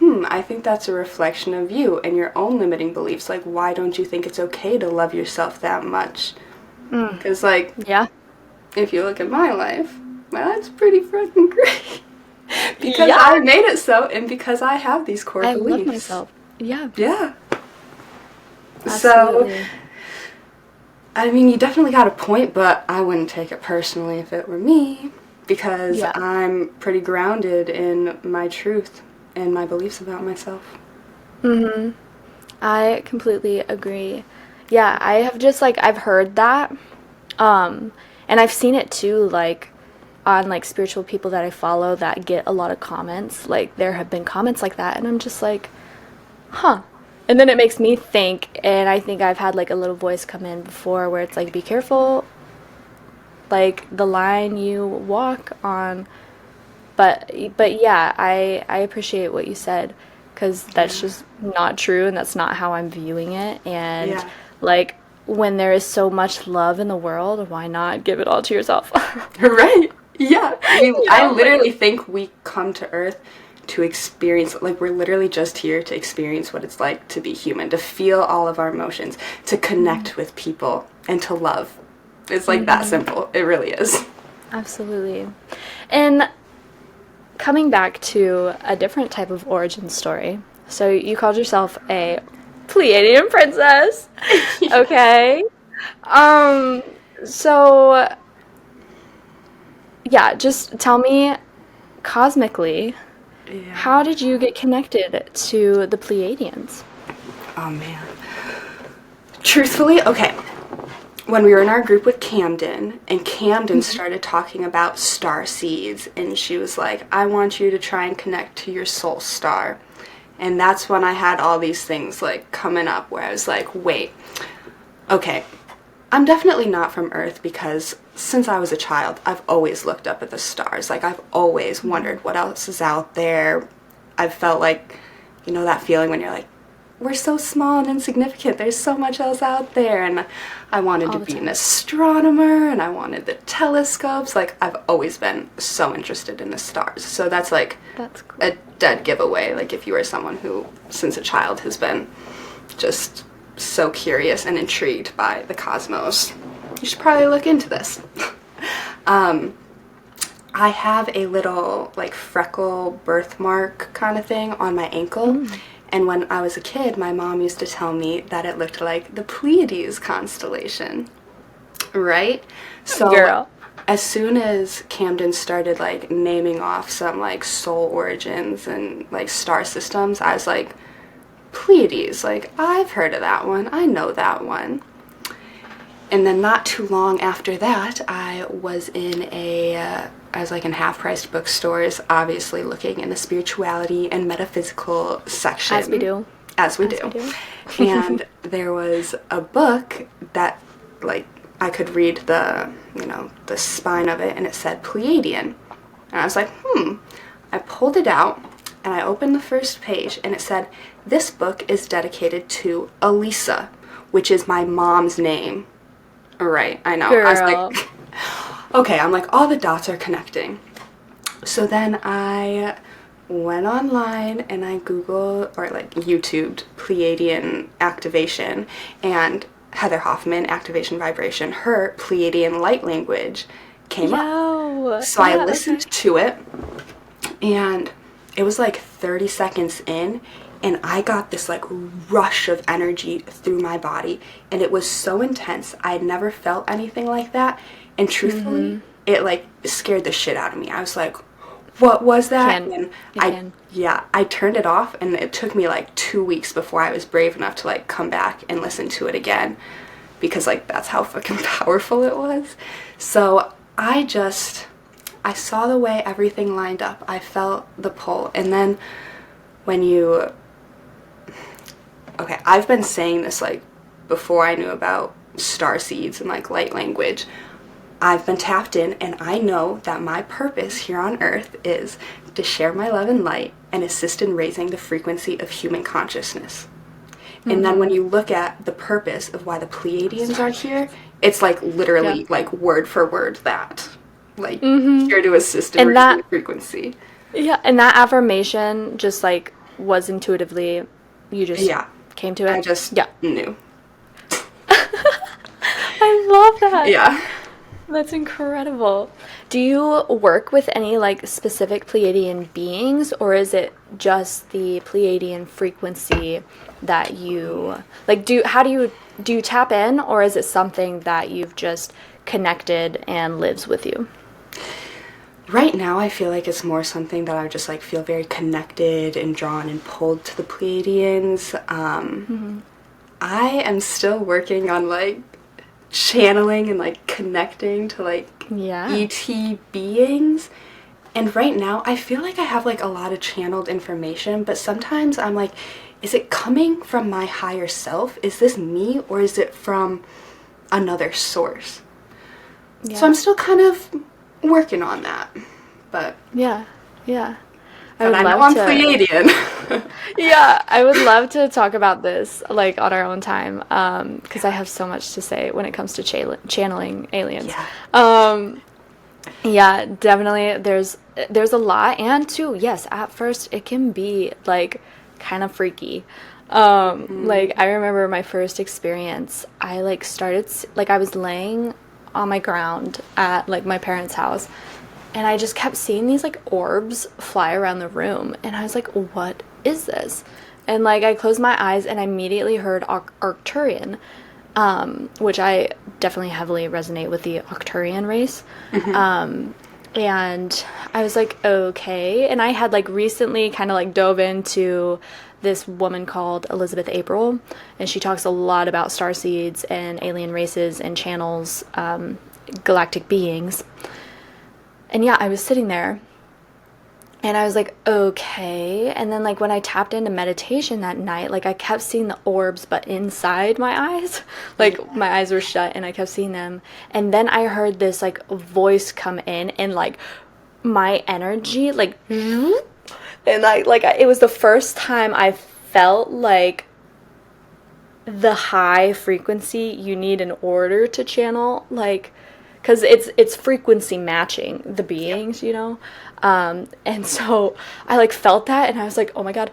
I think that's a reflection of you and your own limiting beliefs. Like, why don't you think it's okay to love yourself that much? Because, like, Yeah. if you look at my life, my life's pretty freaking great. Because Yeah. I made it so, and because I have these core I beliefs. love myself. Yeah. Yeah. Absolutely. So, I mean, you definitely got a point, but I wouldn't take it personally if it were me, because Yeah. I'm pretty grounded in my truth and my beliefs about myself. I completely agree. Yeah, I have just like, I've heard that. And I've seen it too, like on like spiritual people that I follow that get a lot of comments. Like, there have been comments like that, and I'm just like, huh. And then it makes me think, and I think I've had like a little voice come in before where it's like, be careful, like the line you walk on. But yeah, I appreciate what you said, because that's just not true, and that's not how I'm viewing it. And Yeah. like, when there is so much love in the world, why not give it all to yourself? Right. Yeah. I Like, literally think we come to Earth to experience, like, we're literally just here to experience what it's like to be human, to feel all of our emotions, to connect with people, and to love. It's like that simple. It really is. absolutely. And coming back to a different type of origin story. So you called yourself a Pleiadian princess. Okay. So yeah, just tell me cosmically, Yeah. how did you get connected to the Pleiadians? Oh, man. Truthfully, okay. When we were in our group with Camden, and Camden started talking about star seeds, and she was like, I want you to try and connect to your soul star. And that's when I had all these things like coming up where I was like, wait, okay, I'm definitely not from Earth, because since I was a child, I've always looked up at the stars. Like, I've always wondered what else is out there. I've felt like, you know, that feeling when you're like, we're so small and insignificant. There's so much else out there. And I wanted to be an astronomer, and I wanted the telescopes. Like, I've always been so interested in the stars. So that's like That's cool. a dead giveaway. Like, if you are someone who, since a child, has been just so curious and intrigued by the cosmos, you should probably look into this. I have a little, like, freckle birthmark kind of thing on my ankle. And when I was a kid, my mom used to tell me that it looked like the Pleiades constellation. Right? So Girl. as soon as Camden started, like, naming off some, like, soul origins and, like, star systems, I was like, Pleiades, like, I've heard of that one. I know that one. And then not too long after that, I was in I was like in half-priced bookstores, obviously looking in the spirituality and metaphysical section. As we do. As we do. And there was a book that, like, I could read the, you know, the spine of it, and it said Pleiadian. And I was like, I pulled it out, And I opened the first page, and it said, "This book is dedicated to Elisa," which is my mom's name. Right, I know. Girl. I was like, okay, I'm like, all the dots are connecting. So then I went online and I Googled, or like YouTubed, Pleiadian activation, and Heather Hoffman, activation vibration, her Pleiadian light language came up. So I listened to it, and it was like 30 seconds in, and I got this like rush of energy through my body, and it was so intense. I had never felt anything like that, and truthfully, it like scared the shit out of me. I was like, what was that? I turned it off, and it took me like 2 weeks before I was brave enough to like come back and listen to it again, because like that's how fucking powerful it was. So I saw the way everything lined up. I felt the pull. And then when you, okay, I've been saying this like before I knew about starseeds and like light language. I've been tapped in, and I know that my purpose here on Earth is to share my love and light and assist in raising the frequency of human consciousness. And then when you look at the purpose of why the Pleiadians are here, it's like literally like word for word that. Like, here to assist in raising the frequency. Yeah, and that affirmation just like was intuitively, you just came to it? I just knew. I love that. Yeah. That's incredible. Do you work with any like specific Pleiadian beings, or is it just the Pleiadian frequency that you like do you tap in, or is it something that you've just connected and lives with you? Right now I feel like it's more something that I just like feel very connected and drawn and pulled to the Pleiadians. I am still working on like channeling and like connecting to like ET beings, and right now I feel like I have like a lot of channeled information, but sometimes I'm like, is it coming from my higher self? Is this me, or is it from another source? So I'm still kind of working on that, but I know I'm Pleiadian. Yeah, I would love to talk about this like on our own time, because I have so much to say when it comes to channeling aliens. Yeah, definitely. There's a lot, and too, yes, at first it can be like kind of freaky. Like I remember my first experience. I like started like I was laying on my ground at like my parents' house, and I just kept seeing these like orbs fly around the room, and I was like, what is this? And like I closed my eyes, and I immediately heard Arcturian, which I definitely heavily resonate with the Arcturian race. And I was like, okay. And I had like recently kind of like dove into this woman called Elizabeth April, and she talks a lot about starseeds and alien races and channels, galactic beings. And yeah, I was sitting there, and I was like, okay. And then like when I tapped into meditation that night, like I kept seeing the orbs, but inside my eyes. Like my eyes were shut, and I kept seeing them. And then I heard this like voice come in, and like my energy like, and it was the first time I felt like the high frequency you need in order to channel, like, because it's frequency matching the beings, you know. And so I like felt that, and I was like, oh my god,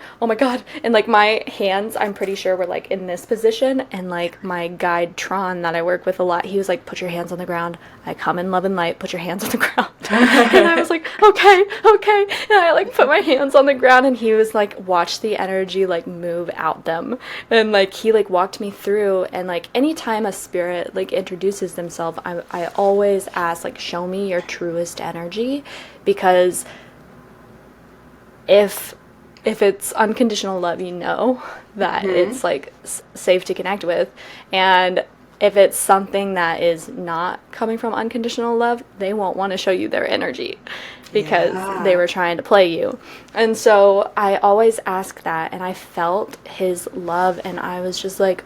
and like my hands, I'm pretty sure, were like in this position, and like my guide Tron that I work with a lot, he was like, put your hands on the ground, I come in love and light, put your hands on the ground. And I was like, okay, and I like put my hands on the ground, and he was like, watch the energy like move out them, and like he like walked me through. And like anytime a spirit like introduces themselves, I always ask like, show me your truest energy, because if it's unconditional love, you know that it's like safe to connect with. And if it's something that is not coming from unconditional love, they won't want to show you their energy, because they were trying to play you. And so I always ask that, and I felt his love, and I was just like,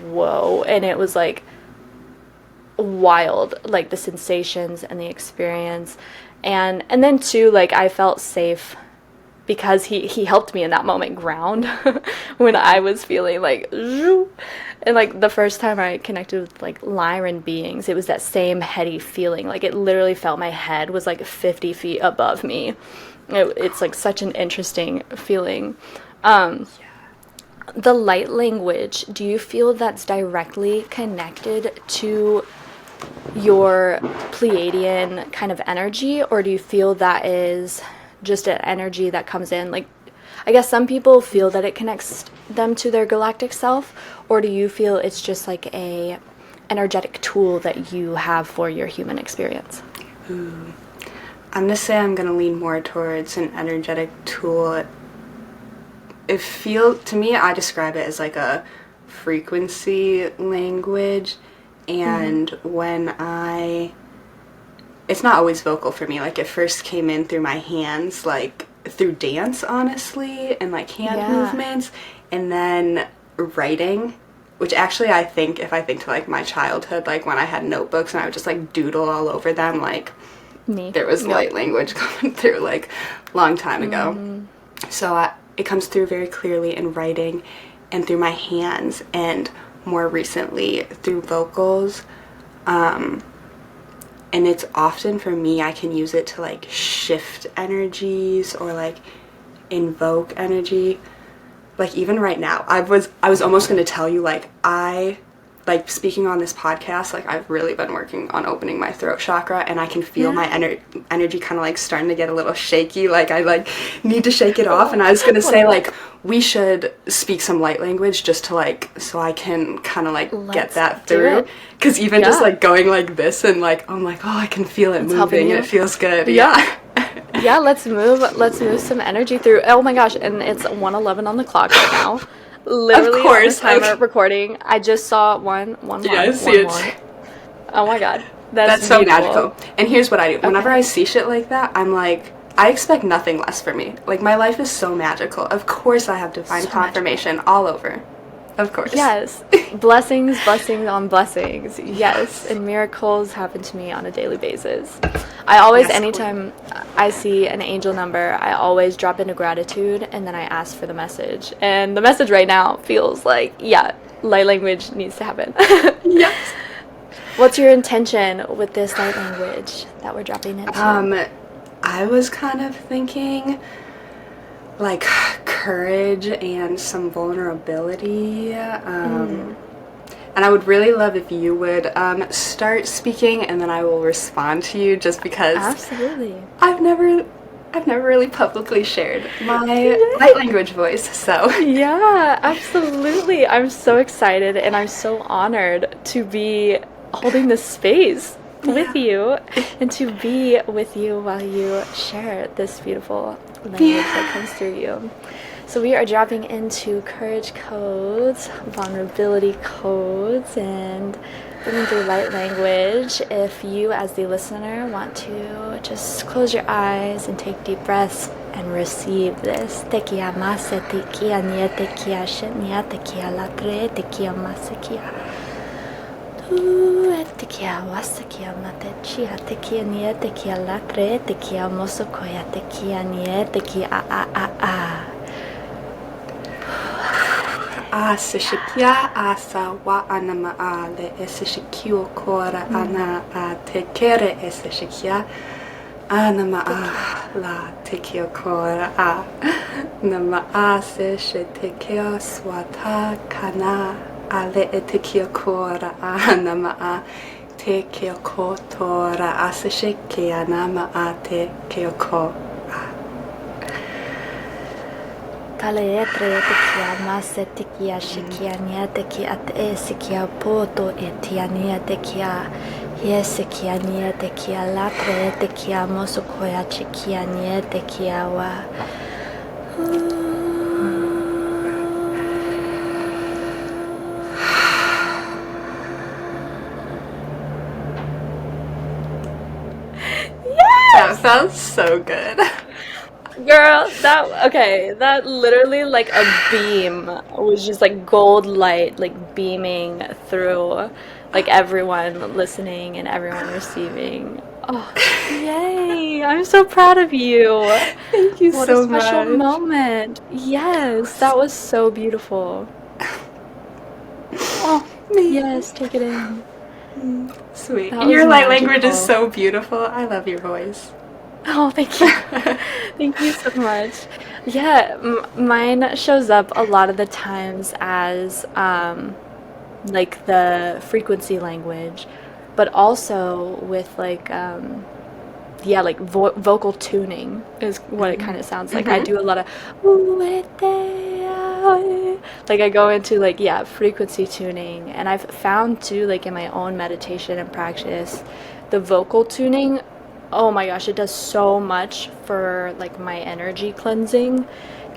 whoa. And it was like wild, like the sensations and the experience. And then too, like I felt safe because he helped me in that moment ground when I was feeling like, and like the first time I connected with like Lyran beings, it was that same heady feeling. Like it literally felt my head was like 50 feet above me. It's like such an interesting feeling. The light language, do you feel that's directly connected to your Pleiadian kind of energy, or do you feel that is just an energy that comes in? Like, I guess some people feel that it connects them to their galactic self, or do you feel it's just like a energetic tool that you have for your human experience? I'm gonna say I'm gonna lean more towards an energetic tool. To me, I describe it as like a frequency language, and it's not always vocal for me. Like it first came in through my hands, like through dance, honestly, and like hand movements, and then writing, which actually if I think to like my childhood, like when I had notebooks and I would just like doodle all over them, like there was light language coming through like long time ago. So it comes through very clearly in writing and through my hands, and more recently through vocals. And it's often for me, I can use it to like shift energies or like invoke energy. Like even right now, I was almost going to tell you, like speaking on this podcast, like I've really been working on opening my throat chakra, and I can feel my energy kind of like starting to get a little shaky. Like I like need to shake it off. And I was going to say like we should speak some light language just to like, so I can kind of like get that through. Because even just like going like this and like, I'm like, oh, I can feel it moving and it feels good. Yeah. Yeah, let's move some energy through. Oh my gosh, and it's 1:11 on the clock right now. Literally, of course, on the timer recording. I just saw one. Yeah, I see it. Oh my god, that's so magical. And here's what I do. Whenever I see shit like that, I'm like, I expect nothing less for me. Like my life is so magical. Of course, I have divine confirmation all over. Of course. Yes. Blessings on blessings. Yes. And miracles happen to me on a daily basis. I always, anytime I see an angel number, I always drop into gratitude and then I ask for the message. And the message right now feels like, light language needs to happen. Yes. What's your intention with this light language that we're dropping into? I was kind of thinking like courage and some vulnerability, and I would really love if you would start speaking, and then I will respond to you, just because absolutely I've never really publicly shared my light language voice, so yeah, absolutely. I'm so excited and I'm so honored to be holding this space with you and to be with you while you share this beautiful language that comes through you. So we are dropping into courage codes, vulnerability codes, and bringing through light language. If you, as the listener, want to just close your eyes and take deep breaths and receive this. Tekia mase tekia nie tekia shenia tekia latre tekia masekia. Tekia wasakia mate chia tekia nie tekia latre tekia mosokoya tekia nie tekia a. Asishikia asa wa anama ale esishikio kora ana a tekere esishikia anama a la tekio kora a nama ase shetekeo swata kana ale etekio kora a nama a tekio kotora asishikia nama a tekio ko. Tale etre tekia mase tekia shikia nie tekia te sikia poto etia nie tekia yesekia nie tekia latre tekia mosokoya chikia nie tekia wa. That sounds so good. Girl, that literally like a beam was just like gold light like beaming through like everyone listening and everyone receiving. Oh, yay! I'm so proud of you. Thank you What a so special much. moment. Yes, that was so beautiful. Oh, Me. yes, take it in. Sweet. That was Your light language is magical. so beautiful. I love your voice. Oh, thank you. Thank you so much. Yeah, mine shows up a lot of the times as like the frequency language, but also with like yeah, like vocal tuning is what it kind of sounds like. I Mm-hmm. do a lot of "Ooh, like I go into like yeah, frequency tuning, and I've found too like in my own meditation and practice, the vocal tuning, oh my gosh, it does so much for like my energy cleansing,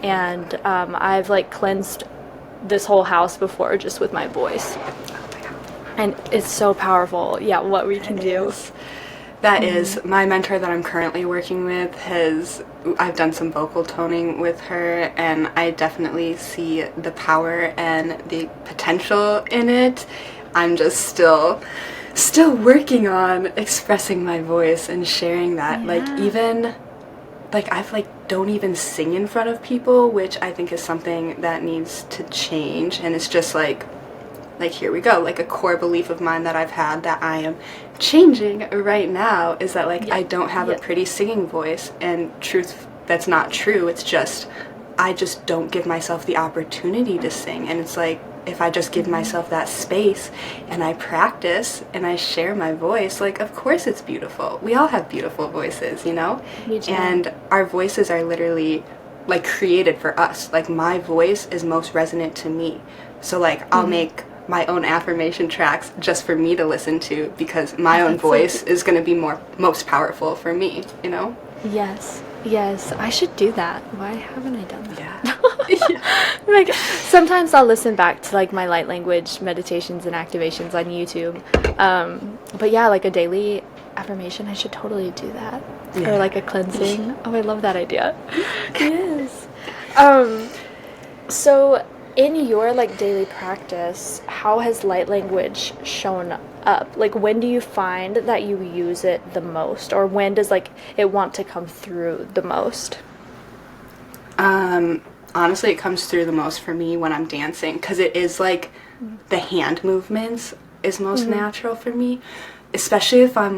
and I've like cleansed this whole house before just with my voice. And it's so powerful. Yeah, what we can It do. is. That is my mentor that I'm currently working with has I've done some vocal toning with her and I definitely see the power and the potential in it. I'm just still working on expressing my voice and sharing that. Like Yeah. even like I've like don't even sing in front of people, which I think is something that needs to change and it's just like here we go, like a core belief of mine that I've had that I am changing right now is that like Yeah. I don't have a Yeah. pretty singing voice, and truth, that's not true. It's just I just don't give myself the opportunity to sing, and it's like if I just give myself that space and I practice and I share my voice, like of course it's beautiful. We all have beautiful voices, you know? Me too. And our voices are literally like created for us. Like my voice is most resonant to me. So like I'll make my own affirmation tracks just for me to listen to because my Oh, own that's so voice is going to be most powerful for me, you know? yes. Yes. I should do that. Why haven't I done Yeah. that? Like sometimes I'll listen back to like my light language meditations and activations on YouTube. But yeah, like a daily affirmation, I should totally do that. Or Yeah. like a cleansing. Oh, I love that idea. Yes. Um, So, in your like daily practice, how has light language shown up? Like, when do you find that you use it the most, or when does like it want to come through the most? Honestly, it comes through the most for me when I'm dancing because it is like the hand movements is most natural for me, especially if I'm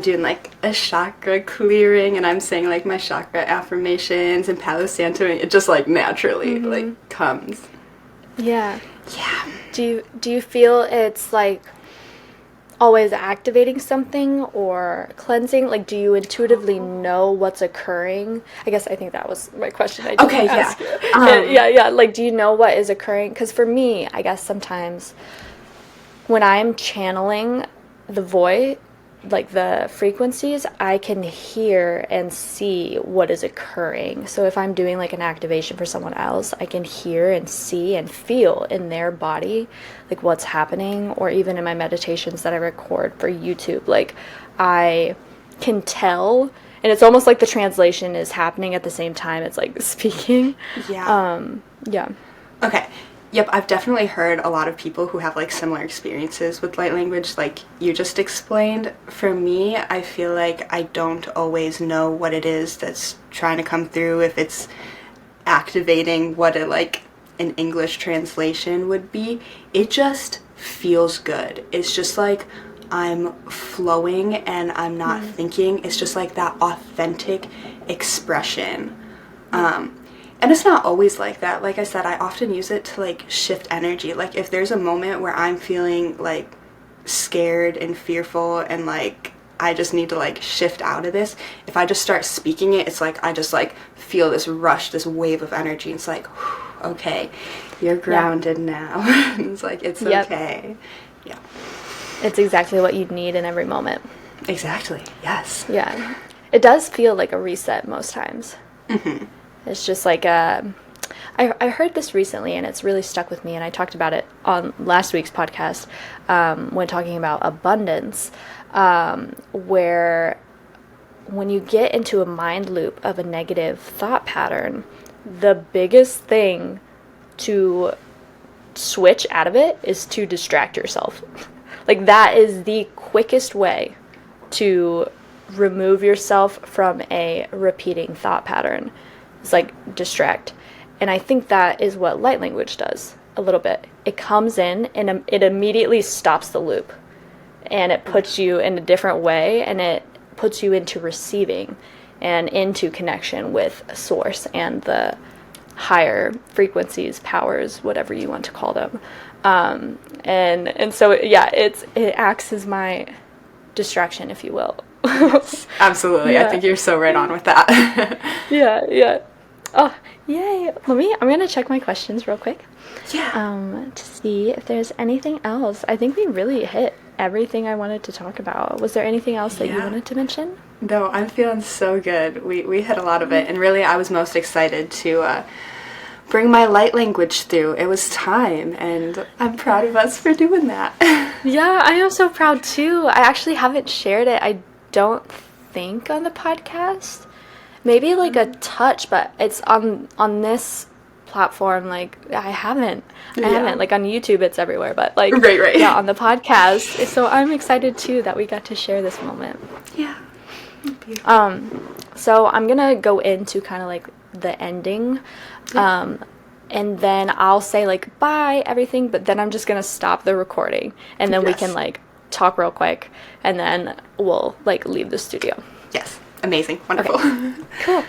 doing like a chakra clearing and I'm saying like my chakra affirmations and Palo Santo, it just like naturally like comes. Yeah. Yeah. Do you feel it's like always activating something or cleansing? Like, do you intuitively know what's occurring? I guess I think that was my question I didn't Okay, yeah. ask you. Yeah, yeah. Like, do you know what is occurring? Because for me, I guess sometimes when I'm channeling the voice, like the frequencies, I can hear and see what is occurring. So if I'm doing like an activation for someone else, I can hear and see and feel in their body like what's happening, or even in my meditations that I record for YouTube, like I can tell, and it's almost like the translation is happening at the same time it's like speaking. Yeah. Yeah. Okay. Yep, I've definitely heard a lot of people who have like similar experiences with light language like you just explained. For me, I feel like I don't always know what it is that's trying to come through, if it's activating what it like an English translation would be. It just feels good. It's just like I'm flowing and I'm not thinking. It's just like that authentic expression. And it's not always like that. Like I said, I often use it to like shift energy. Like if there's a moment where I'm feeling like scared and fearful and like I just need to like shift out of this, if I just start speaking it, it's like I just like feel this rush, this wave of energy. It's like, okay, you're grounded now. It's like it's Yep. okay. Yeah. It's exactly what you need in every moment. Exactly. Yes. Yeah. It does feel like a reset most times. It's just like I heard this recently and it's really stuck with me, and I talked about it on last week's podcast when talking about abundance, where when you get into a mind loop of a negative thought pattern, the biggest thing to switch out of it is to distract yourself. Like that is the quickest way to remove yourself from a repeating thought pattern. It's like distract. And I think that is what light language does a little bit. It comes in and it immediately stops the loop, and it puts you in a different way, and it puts you into receiving and into connection with source and the higher frequencies, powers, whatever you want to call them. And so yeah, it acts as my distraction, if you will. Yes, absolutely. Yeah. I think you're so right on with that. Yeah. Oh, yay. I'm gonna check my questions real quick. Yeah. To see if there's anything else. I think we really hit everything I wanted to talk about. Was there anything else that you wanted to mention? No, I'm feeling so good. We hit a lot of it, and really I was most excited to bring my light language through. It was time, and I'm proud of us for doing that. Yeah, I am so proud too. I actually haven't shared it, I don't think, on the podcast. Maybe like a touch, but it's on this platform, like I haven't like on YouTube it's everywhere, but like right. Yeah, on the podcast. So I'm excited too that we got to share this moment. Yeah. Beautiful. So I'm gonna go into kind of like the ending, and then I'll say like bye everything, but then I'm just gonna stop the recording, and then we can like talk real quick, and then we'll like leave the studio. Yes. Amazing. Wonderful. Okay. Cool.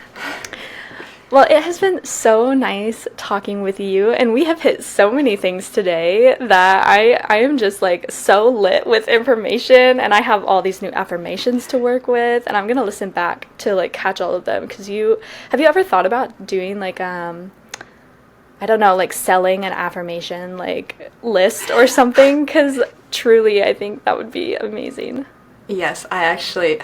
Well, it has been so nice talking with you, and we have hit so many things today that I am just like so lit with information, and I have all these new affirmations to work with, and I'm gonna listen back to like catch all of them. Because have you ever thought about doing like I don't know, like selling an affirmation like list or something? Because truly I think that would be amazing. Yes, I actually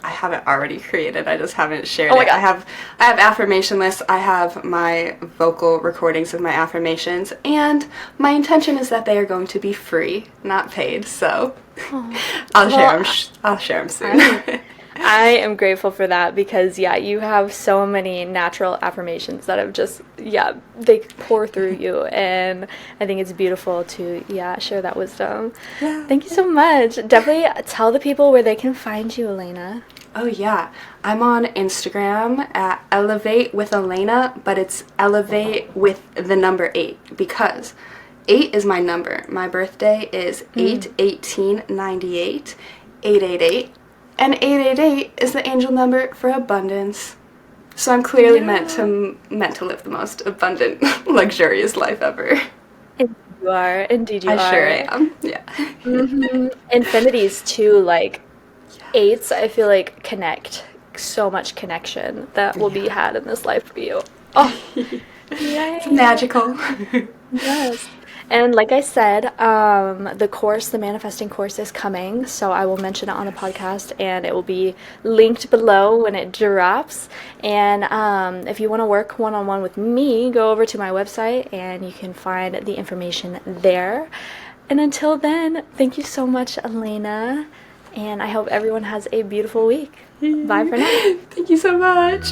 I have it already created. I just haven't shared Oh my it. God. I have affirmation lists. I have my vocal recordings of my affirmations, and my intention is that they are going to be free, not paid. So I'll share them soon. I am grateful for that, because you have so many natural affirmations that have just they pour through you, and I think it's beautiful to share that wisdom. Thank you so much. Definitely tell the people where they can find you, Alaina. Oh yeah, I'm on Instagram at ELEV8 with Alaina, but it's ELEV8 with the number 8, because 8 is my number. My birthday is 8/18/98, 888. And 888 is the angel number for abundance. So I'm clearly meant to live the most abundant, luxurious life ever. Indeed you are. I sure am. Yeah. Mm-hmm. Infinities too, like 8s, I feel like connect. So much connection that will be had in this life for you. Oh, yay. It's magical. Yes. And like I said, the manifesting course is coming, so I will mention it on the podcast, and it will be linked below when it drops. And if you want to work one-on-one with me, go over to my website, and you can find the information there. And until then, thank you so much, Alaina, and I hope everyone has a beautiful week. Bye for now. Thank you so much.